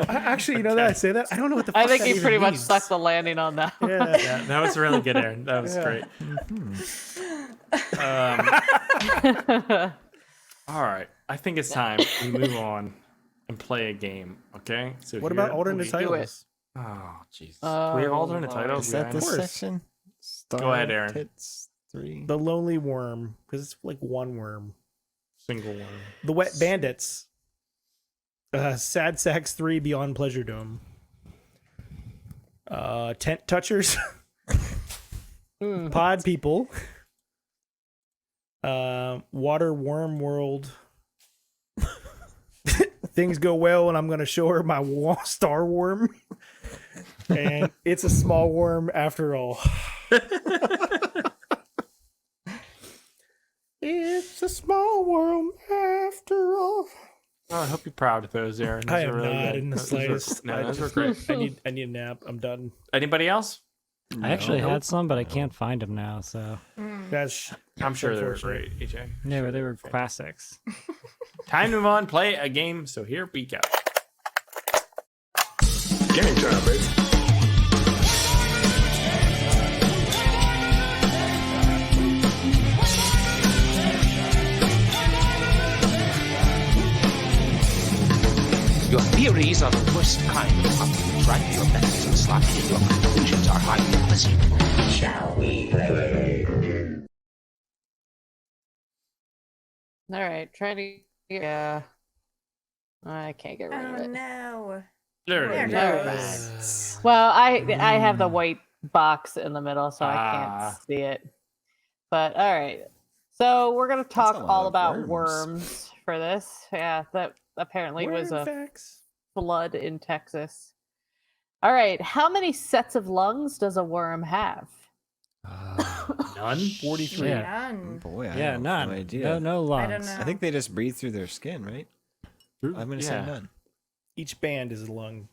Actually, you know that I say that? I don't know what the fuck I think that you even pretty much means. stuck the landing on that. Yeah. Yeah, that was really good, Aaron. That was Yeah. great. All right, I think it's time we move on and play a game. Okay. So What here- about alternate do titles? Oh, Jesus. Do we have alternate titles? Is that Yeah. this course. section? Go ahead, Aaron. Tits 3. The Lonely Worm, because it's like one worm. Single one. The Wet Bandits. Sad Sacks 3 Beyond Pleasure Dome. Tent Touchers. Pod People. Water Worm World. Things Go Well and I'm going to show her my star worm. And It's a Small Worm After All. It's a small worm after all. Oh, I hope you're proud of those, Aaron. Those I are am really not good. in the Those were- slightest. No, those were great. I need a nap. I'm done. Anybody else? I actually had some, but I can't find them now. So That's I'm sure they were unfortunate. great, EJ. yeah, but they were classics. Time to move on, play a game. So here we go. Game time, baby. Your theories are the worst kind of puppy. Try your best and sloppy, and your conclusions are highly pleasant. Shall we play? All right, trying to. Yeah. I can't get rid of Oh it. no. There it There is. it is. Well, I have the white box in the middle, so I Ah. can't see it. But all right, so we're gonna talk a lot all of about worms. worms for this. Yeah, that apparently was Worm a facts. flood in Texas. All right, how many sets of lungs does a worm have? None. 43. Yeah. None. Boy, I Yeah, have none. no idea. No lungs. I don't know. I think they just breathe through their skin, right? I'm going to say Yeah. none. Each band is a lung.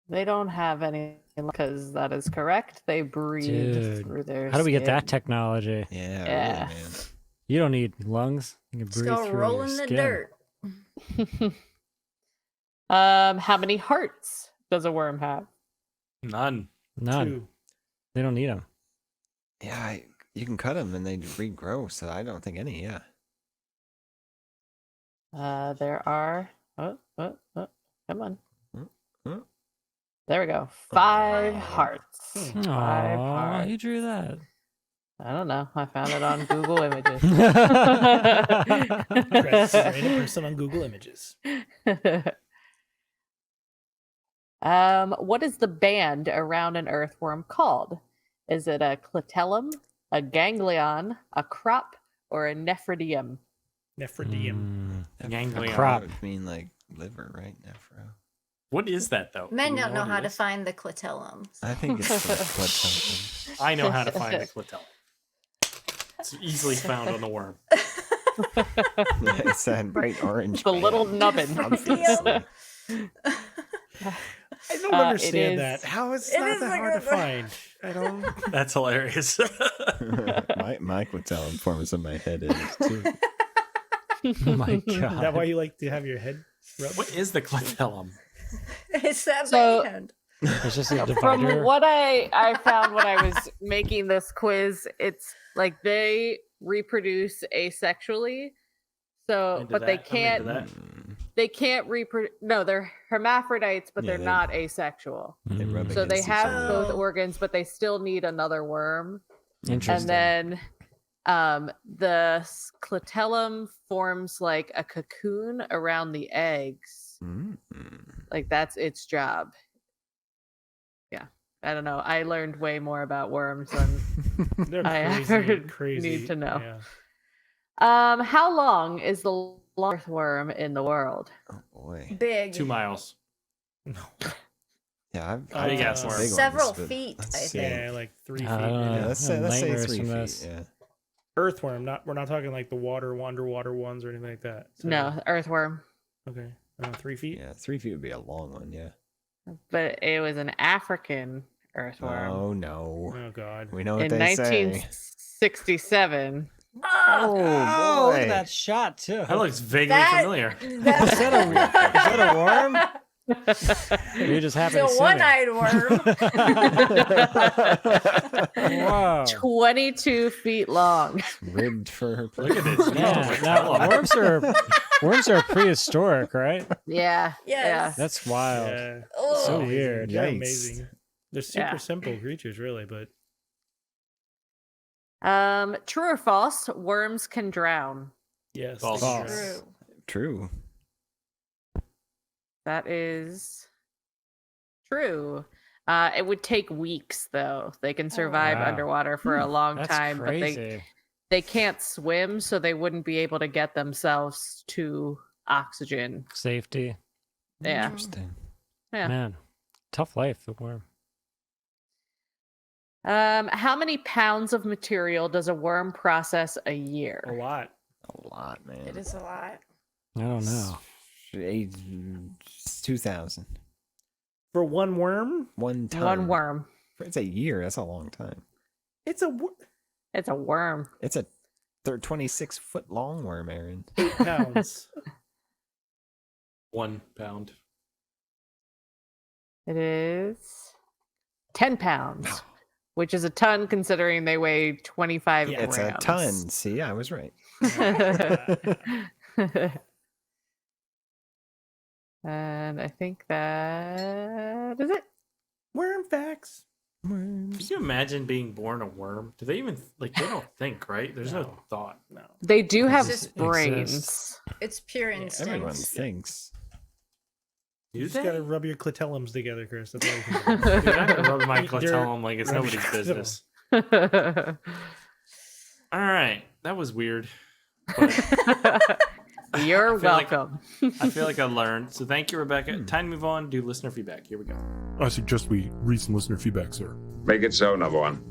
They don't have any because that is correct. They breathe Dude, through their. How do we get that skin. technology? Yeah, Yeah. really, man. You don't need lungs. You can Just breathe go through roll your in the skin. dirt. How many hearts does a worm have? None. None. 2. They don't need them. Yeah, you can cut them and they regrow, so I don't think any, yeah. There are. Come on. Huh? There we go. 5 hearts. 5 Aw, hearts. you drew that. I don't know. I found it on Google Images. Right, random person on Google Images. What is the band around an earthworm called? Is it a clitellum, a ganglion, a crop, or a nephridium? Nephridium. Ganglion. crop. That would mean like liver, right? Nephro. What is that though? Men Do you don't know what how it to is? find the clitellums. I think it's like blood something. I know how to find the clitellum. It's easily found on the worm. It's that bright orange. The little band. nubbin. Obviously. I don't understand that. How is it not is that like hard to a- find? I don't. That's hilarious. Mike would tell informers in my head is too. Oh my Is that god. why you like to have your head rubbed? What is the clitellum? It's that So- band. It's just a From divider. what I found when I was making this quiz, it's like they reproduce asexually. So, Into but they that. I'm into can't. that. They can't reproduce. No, they're hermaphrodites, but Yeah, they're they- not asexual. They rub So they against each have other. both organs, but they still need another worm. Interesting. And then the scutellum forms like a cocoon around the eggs. Like that's its job. Yeah. I don't know. I learned way more about worms than They're I crazy, ever crazy. need to know. Yeah. How long is the longest worm in the world? Oh boy. Big. 2 miles. Yeah, Big ass some worm. big Several ones, but feet, let's I see. think. Yeah, like 3 feet. Yeah, let's say nightmares 3 from feet. this. Yeah. Earthworm. We're not talking like the underwater ones or anything like that. So- No, earthworm. Okay. 3 feet. Yeah, 3 feet would be a long one. Yeah. But it was an African earthworm. Oh no. Oh God. We know what In they say. 1967. Oh Oh, look boy. at that shot too. That looks vaguely That- familiar. Is that a worm? You just happen It's to a see one-eyed worm. Whoa. 22 feet long. Ribbed for her. Look at this. Yeah, now, worms are prehistoric, right? Yeah. Yes. That's wild. Yeah. Oh. So weird. They're Yikes. amazing. They're super Yeah. simple creatures, really, but True or false? Worms can drown. yes. False. they can False. drown. True. That is true. It would take weeks, though. They can survive Wow. underwater for a long That's time, but crazy. they can't swim, so they wouldn't be able to get themselves to oxygen. Safety. Yeah. Interesting. Yeah. Man, tough life, the worm. How many pounds of material does a worm process a A year? lot. A lot, man. It is a lot. I don't know. 2,000. For one worm, 1 ton. One worm. It's a year. That's a long time. it's a wo- It's a worm. It's a 26-foot long worm, Aaron. 8 pounds. 1 pound. It is 10 pounds, which is a ton considering they weigh 25 Yeah, grams. It's a ton. See, I was right. And I think that is it. Worm facts. Can you imagine being born a worm? Do they even like? They don't think, right? There's no thought. No. They do have just brains. exists. It's pure instinct. Everyone thinks. You Do just they? gotta rub your clitellums together, Chris. That's all you can do. Dude, I can rub my They're- clitellum like it's rub nobody's your business. You're All right, that was weird. But I feel like- welcome. I feel like I learned. So thank you, Rebecca. Time to move on. Do listener feedback. Here we go. I suggest we read some listener feedback, sir. Make it so, number one.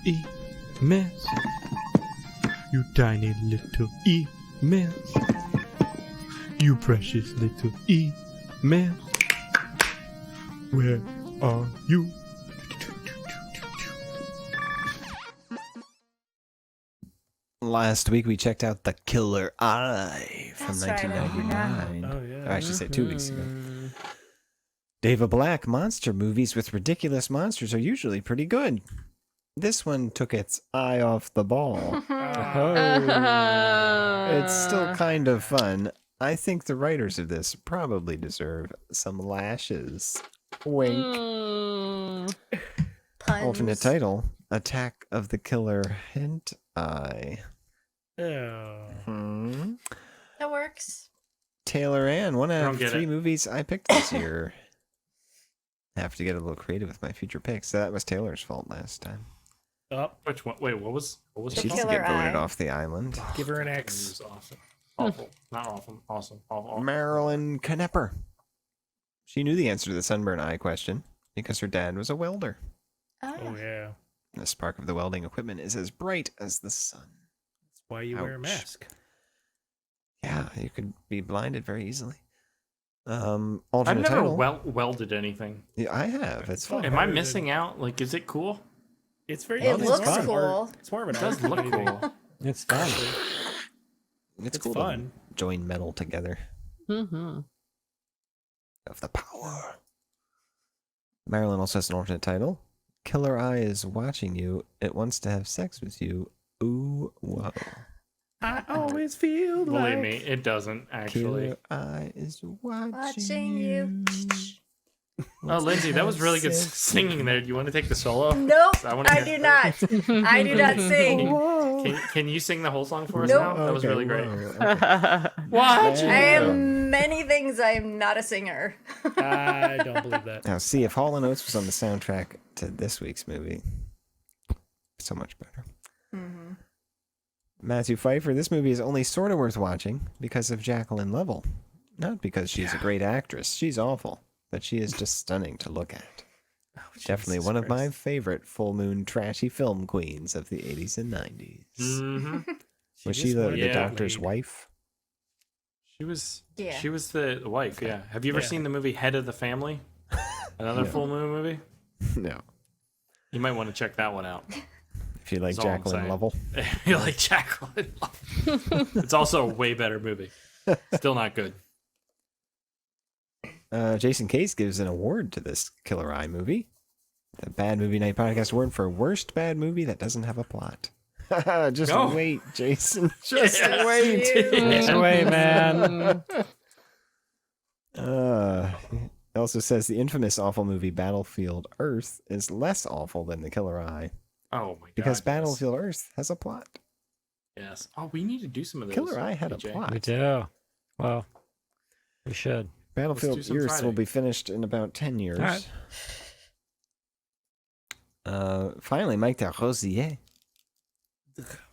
Emails. You tiny little emails. You precious little emails. Where are you? Last week we checked out The Killer Eye from That's right, I 1999. Oh, yeah. Or I should say 2 weeks ago. Mm-hmm. David Black monster movies with ridiculous monsters are usually pretty good. This one took its eye off the ball. It's still kind of fun. I think the writers of this probably deserve some lashes. Wink. Mm. Puns. Alternate title: Attack of the Killer Hint Eye. Oh. Hmm. That works. Taylor Ann, one out Don't of get 3 it. movies I picked this year. Have to get a little creative with my future picks. So that was Taylor's fault last time. Oh, Which one? Wait, what was? What was She her doesn't Killer get voted Eye. off the island. give her an It X. was awesome. Awful. Not awful. Awesome. Awful. Marilyn Knepper. She knew the answer to the sunburn eye question because her dad was a welder. Oh, Oh, yeah. The spark of the welding equipment is as bright as the sun. That's why you wear a Ouch. mask. Yeah, you could be blinded very easily. I've Alternate never title. welded anything. Yeah, I have. It's fun. Am I missing out? Like, is it cool? It's very. It it's looks more of an cool. art- It's more of an It does art than look anything. cool. It's fun. It's It's cool fun. to join metal together. Mm-hmm. of the power. Marilyn also has an alternate title. Killer Eye is watching you. It wants to have sex with you. Ooh, whoa. I always feel Believe like... me, it doesn't actually. Killer Eye is Watching you. Oh, Lindsay, that was really good singing there. Do you want to take the solo? Nope, I do not. I do not sing. Can you sing the whole song for us Nope. now? That was really great. Watch. I am many things. I am not a singer. I don't believe that. Now, see, if Hall & Oates was on the soundtrack to this week's movie, so much better. Mm-hmm. Matthew Pfeiffer, this movie is only sort of worth watching because of Jacqueline Lovell. Not because she's a great actress. She's awful. But she is just stunning to look at. Definitely one of my favorite full moon trashy film queens of the 80s and 90s. Mm-hmm. Was she the doctor's wife? She was. Yeah. She was the wife. Yeah. Have you ever seen the movie Head of the Family? Another full moon movie. No. You might want to check that one out. If you like Jacqueline Lovell. If you like Jacqueline Lovell. It's also a way better movie. Still not good. Jason Case gives an award to this Killer Eye movie. The Bad Movie Night Podcast award for worst bad movie that doesn't have a plot. Just wait, Jason. Just wait. Just wait, man. It also says the infamous awful movie Battlefield Earth is less awful than the Killer Eye. Oh my god. Because Battlefield Earth has a plot. Yes. Oh, we need to do some of those. Killer Eye had a plot. We do. Well, we should. Battlefield Earth will be finished in about 10 years. Right. Finally, Mike Darosier.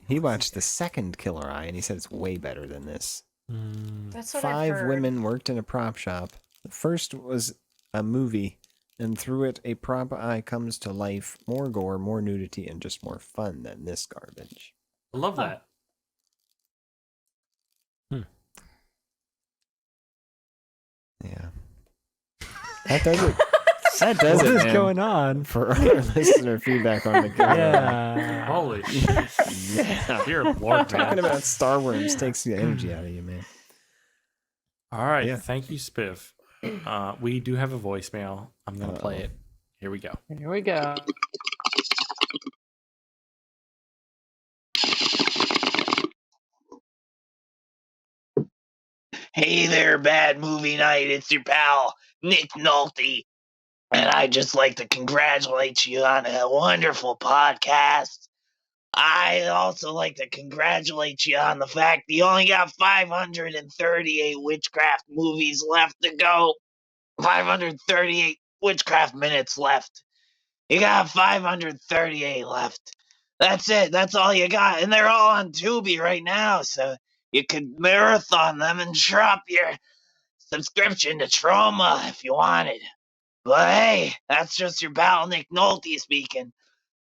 He watched the second Killer Eye, and he said it's way better than this. That's what 5 I've heard. women worked in a prop shop. The first was a movie, and through it, a prop eye comes to life. More gore, more nudity, and just more fun than this garbage. I love that. Yeah. That does it. That does What it, is man, going on? for our listener feedback on the Killer Eye. Yeah. Holy shit. Yeah. Dear Lord, Talking about Star Worms takes the energy out of you, man. All right. Yeah. Thank you, Spiff. We do have a voicemail. I'm going to play it. Here we go. Here we go. Hey there, Bad Movie Night. It's your pal, Nick Nolte. And I'd just like to congratulate you on a wonderful podcast. I'd also like to congratulate you on the fact that you only got 538 witchcraft movies left to go. 538 witchcraft minutes left. You got 538 left. That's it. That's all you got. And they're all on Tubi right now, so you could marathon them and drop your subscription to Trauma if you wanted. But hey, that's just your pal Nick Nolte speaking.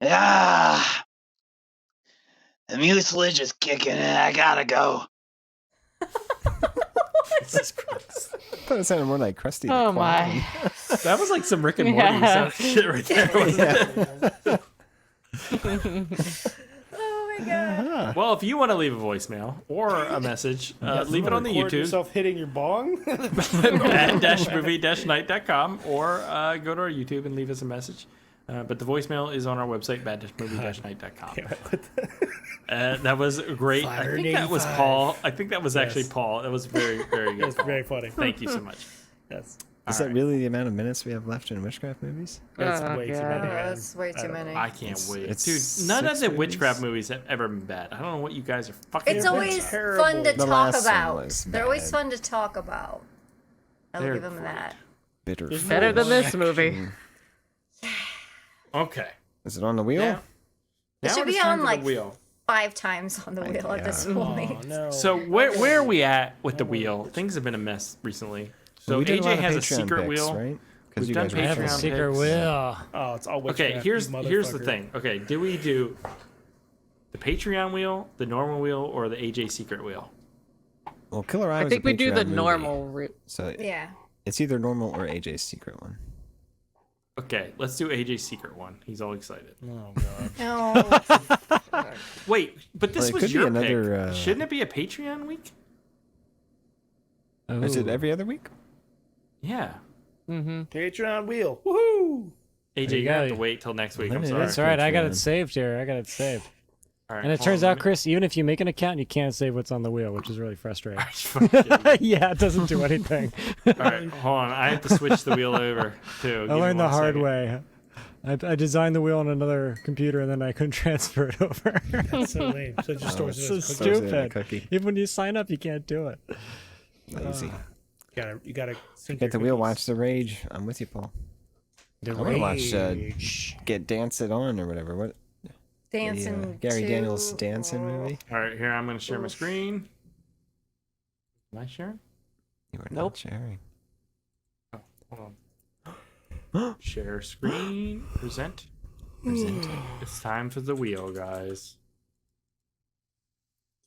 The mucilage is kicking in. I gotta go. Jesus Christ. I thought it sounded more like Krusty. Oh the my. That was like some Rick and Morty sound shit right there, wasn't it? Oh my god. Well, if you want to leave a voicemail or a message, leave it on the Record YouTube. yourself hitting your bong? bad-movie-night.com or go to our YouTube and leave us a message. But the voicemail is on our website, bad-movie-night.com. That was great. I think that was Paul. I think that was actually Paul. That was very, very good. It's very funny. Thank you so much. Yes. Is that really the amount of minutes we have left in witchcraft movies? That's way too many. That's way too many. I can't wait. it's Dude, none of the 6 witchcraft movies have ever been bad. I don't know what you guys are fucking It's doing. always terrible. fun to The talk last one about. was They're always bad. fun to talk about. I'll They're give them great. that. Bitter. Better than this movie. Okay. Is it on the wheel? Now, It should be is time on for like the wheel. 5 times on the wheel at this point. Oh, no. So where are we at with the wheel? Things have been a mess recently. So we did a lot AJ of has a Patreon secret picks, wheel. right? We've you done guys I have a Patreon secret picks. wheel. Oh, it's all Okay, witchcraft, here's you the motherfucker. thing. Okay, do we do the Patreon wheel, the normal wheel, or the AJ secret wheel? Well, Killer Eye I was think a we do the Patreon movie, normal route. So Yeah. it's either normal or AJ's secret one. Okay, let's do AJ's secret one. He's all excited. Oh, God. No. Wait, but this Well, it was could be your another, pick. Shouldn't it be a Patreon week? Is it Ooh. every other week? Yeah. Patreon wheel. Woohoo! AJ, you have to wait till next week. I'm sorry. That's all right. I got it saved here. I got it saved. All right, And it turns out, Chris, even if you make an account, you can't save what's on the wheel, which is really frustrating. Yeah, it doesn't do anything. All right, hold on. I have to switch the wheel over too. I learned the hard way. I designed the wheel on another computer and then I couldn't transfer it over. That's so lame. So it just stores it so as a cookie. stupid. Even when you sign up, you can't do it. Lazy. You gotta sync Get the your wheel, cookies. watch The Rage. I'm with you, Paul. The I want to watch Rage. Get Dance It On or whatever. What? Dancing Gary to- Daniels dancing movie. All right, here I'm going to share my screen. Am I sharing? You are not sharing. Oh, hold on. Share screen. Present. Present. It's time for the wheel, guys.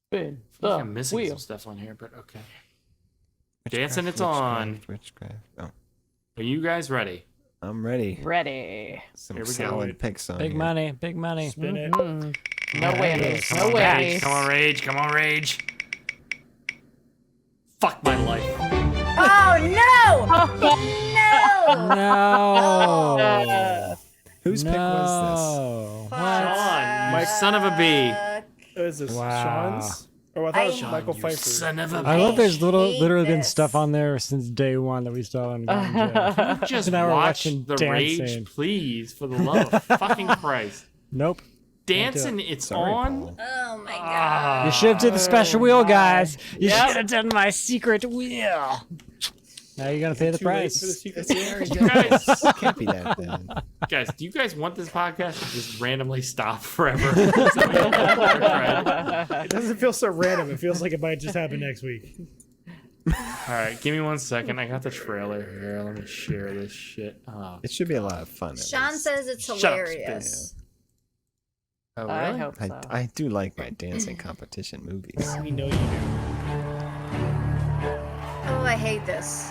Spin I the think I'm missing wheel. some stuff on here, but okay. Dancing, it's on. Witchcraft. Oh, Are you guys ready? I'm ready. Ready. Some Here we go. solid picks on Big here. money, big money. Spin it. No way. Come No on, way. Rage. Come on, Rage. Come on, Rage. Fuck my life. Oh no! No! No. Whose pick was No. Sean, you son of a bee. What is this? Wow. Sean's? Oh, I thought it was Sean, Michael you Pfeiffer. son of a I love there's hate literally been this. stuff on there since day one that we still haven't gotten to. Just Now we're watch watching the dancing. Rage, please, for the love of fucking Christ. Nope. Dancing, it's Sorry, on. Paul. Oh my god. You should have did the special wheel, guys. You Yep. should have done my secret wheel. Now you're gonna pay the Too late price. for the secret You guys, Can't be that bad. guys, do you guys want this podcast to just randomly stop forever? So we don't have more credit? It doesn't feel so random. It feels like it might just happen next week. All right, give me 1 second. I got the trailer here. Let me share this shit. Oh, It should be a lot of fun. at Sean least. says it's Shut up, hilarious. oh I really? hope so. I do like my dancing competition movies. We know you do. Oh, I hate this.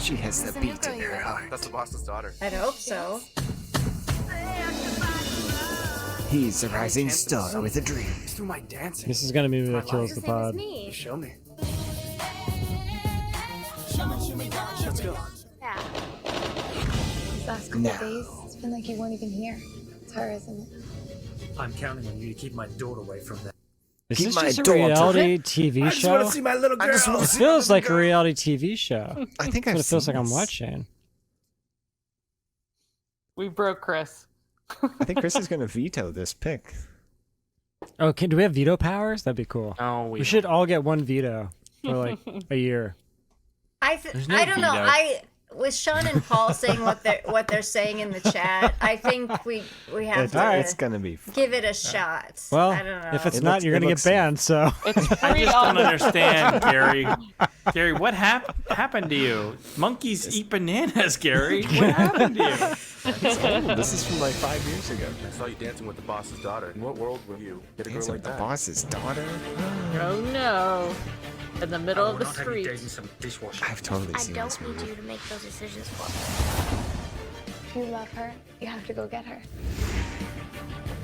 She has the beat in her heart. That's the boss's daughter. I'd hope so. He's a rising star with a dream. It's through my dancing. This is gonna be the kills the pod. You show me. Let's go. Yeah. These last couple Now. days, it's been like you weren't even here. It's her, isn't it? I'm counting on you to keep my daughter away from that. Is Keep this my just a daughter. reality TV I just want show? to see my little girl. I just wanna It see feels like a reality TV show. I think That's I've what it feels seen like I'm this. watching. We broke Chris. I think Chris is going to veto this pick. Oh, do we have veto powers? That'd be cool. No, We should all get one veto for like a year. There's no I don't know. veto. With Sean and Paul saying what they're saying in the chat, I think we have It's to going to be fun. give it a shot. Well, I don't know. if it's It not, looks- you're it gonna looks- get banned. So It's I free just on don't understand, Gary. Gary, what happened to you? Monkeys eat bananas, Gary. What happened to you? This is from like 5 years ago. I saw you dancing with the boss's daughter. In what world were you? Get a girl Dancing like with the that. boss's daughter? Oh no. In the middle I of will the not have you street. dating some dishwasher. I've totally I seen don't this need movie. you to make those decisions for me. If you love her, you have to go get her.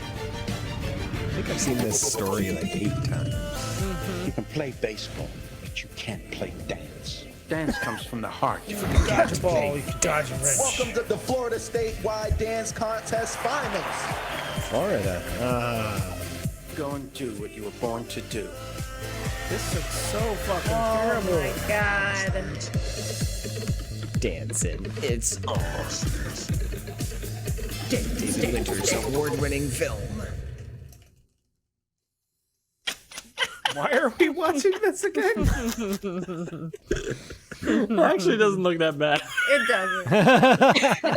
I think I've seen this story like 8 times. You can play baseball, but you can't play dance. Dance comes from the heart. You can dodge a ball. You can dodge a wrench. Welcome to the Florida Statewide Dance Contest Finals. Florida. Go and do what you were born to do. This looks so fucking Oh terrible. my god. Dancing. It's on. David Winter's award-winning film. Why are we watching this again? It actually doesn't look that bad. It doesn't.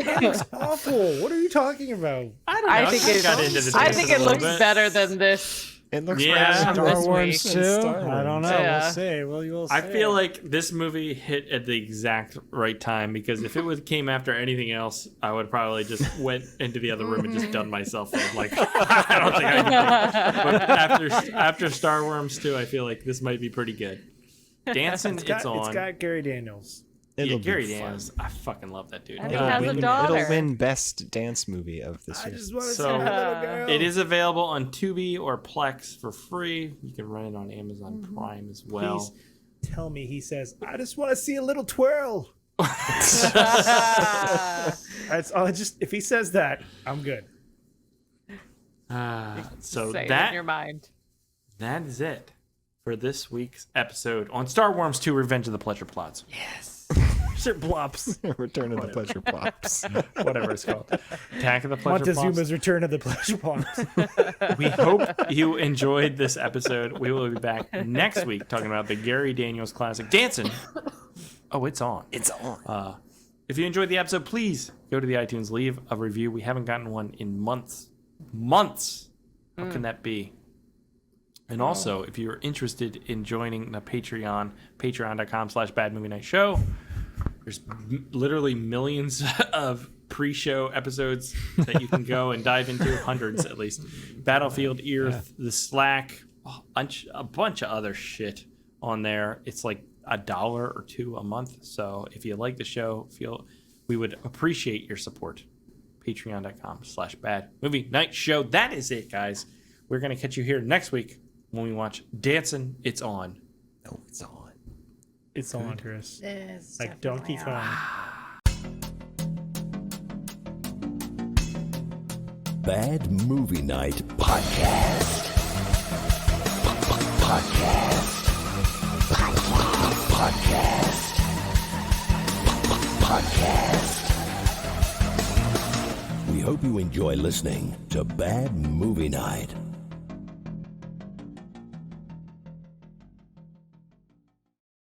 It looks awful. What are you talking about? I think it got into the I dance think a it little looks bit. better than this. It looks Yeah. right Star This Wars week. too. Star I don't know. Wars. Yeah. We'll see. Well, you will see. I feel like this movie hit at the exact right time because if it came after anything else, I would probably just went into the other room and just done myself in. Like I don't think I can. But after Star Wars 2, I feel like this might be pretty good. Dancing, it's on. It's got Gary Daniels. Yeah, It'll be Gary fun. Daniels. I fucking love that dude. And he has a It'll daughter. win best dance movie of this I year. just want to see So, my little girl. It is available on Tubi or Plex for free. You can rent it on Amazon Prime as well. tell me he says, I just want to see a little twirl. That's all. If he says that, I'm good. So Say it that in your mind. That is it for this week's episode on Star Wars 2: Revenge of the Pleasure Plots. Yes. Sure, Blops. Return of the Pleasure Plops. Whatever it's called. Attack of the Pleasure Plots. Montezuma's Return of the Pleasure Plots. We hope you enjoyed this episode. We will be back next week talking about the Gary Daniels classic, Dancing. Oh, it's on. It's on. If you enjoyed the episode, please go to the iTunes, leave a review. We haven't gotten one in months. Months. How can that be? And also, if you're interested in joining the Patreon, patreon.com/badmovienightshow, there's literally millions of pre-show episodes that you can go and dive into, hundreds at least. Battlefield, Earth, The Slack, a bunch of other shit on there. It's like $1 or $2 a month. So if you like the show, we would appreciate your support. Patreon.com/badmovienightshow. That is it, guys. We're going to catch you here next week when we watch Dancing. It's on. No, it's on. It's on, Chris. It's like Donkey Kong. Bad Movie Night Podcast. Podcast. We hope you enjoy listening to Bad Movie Night.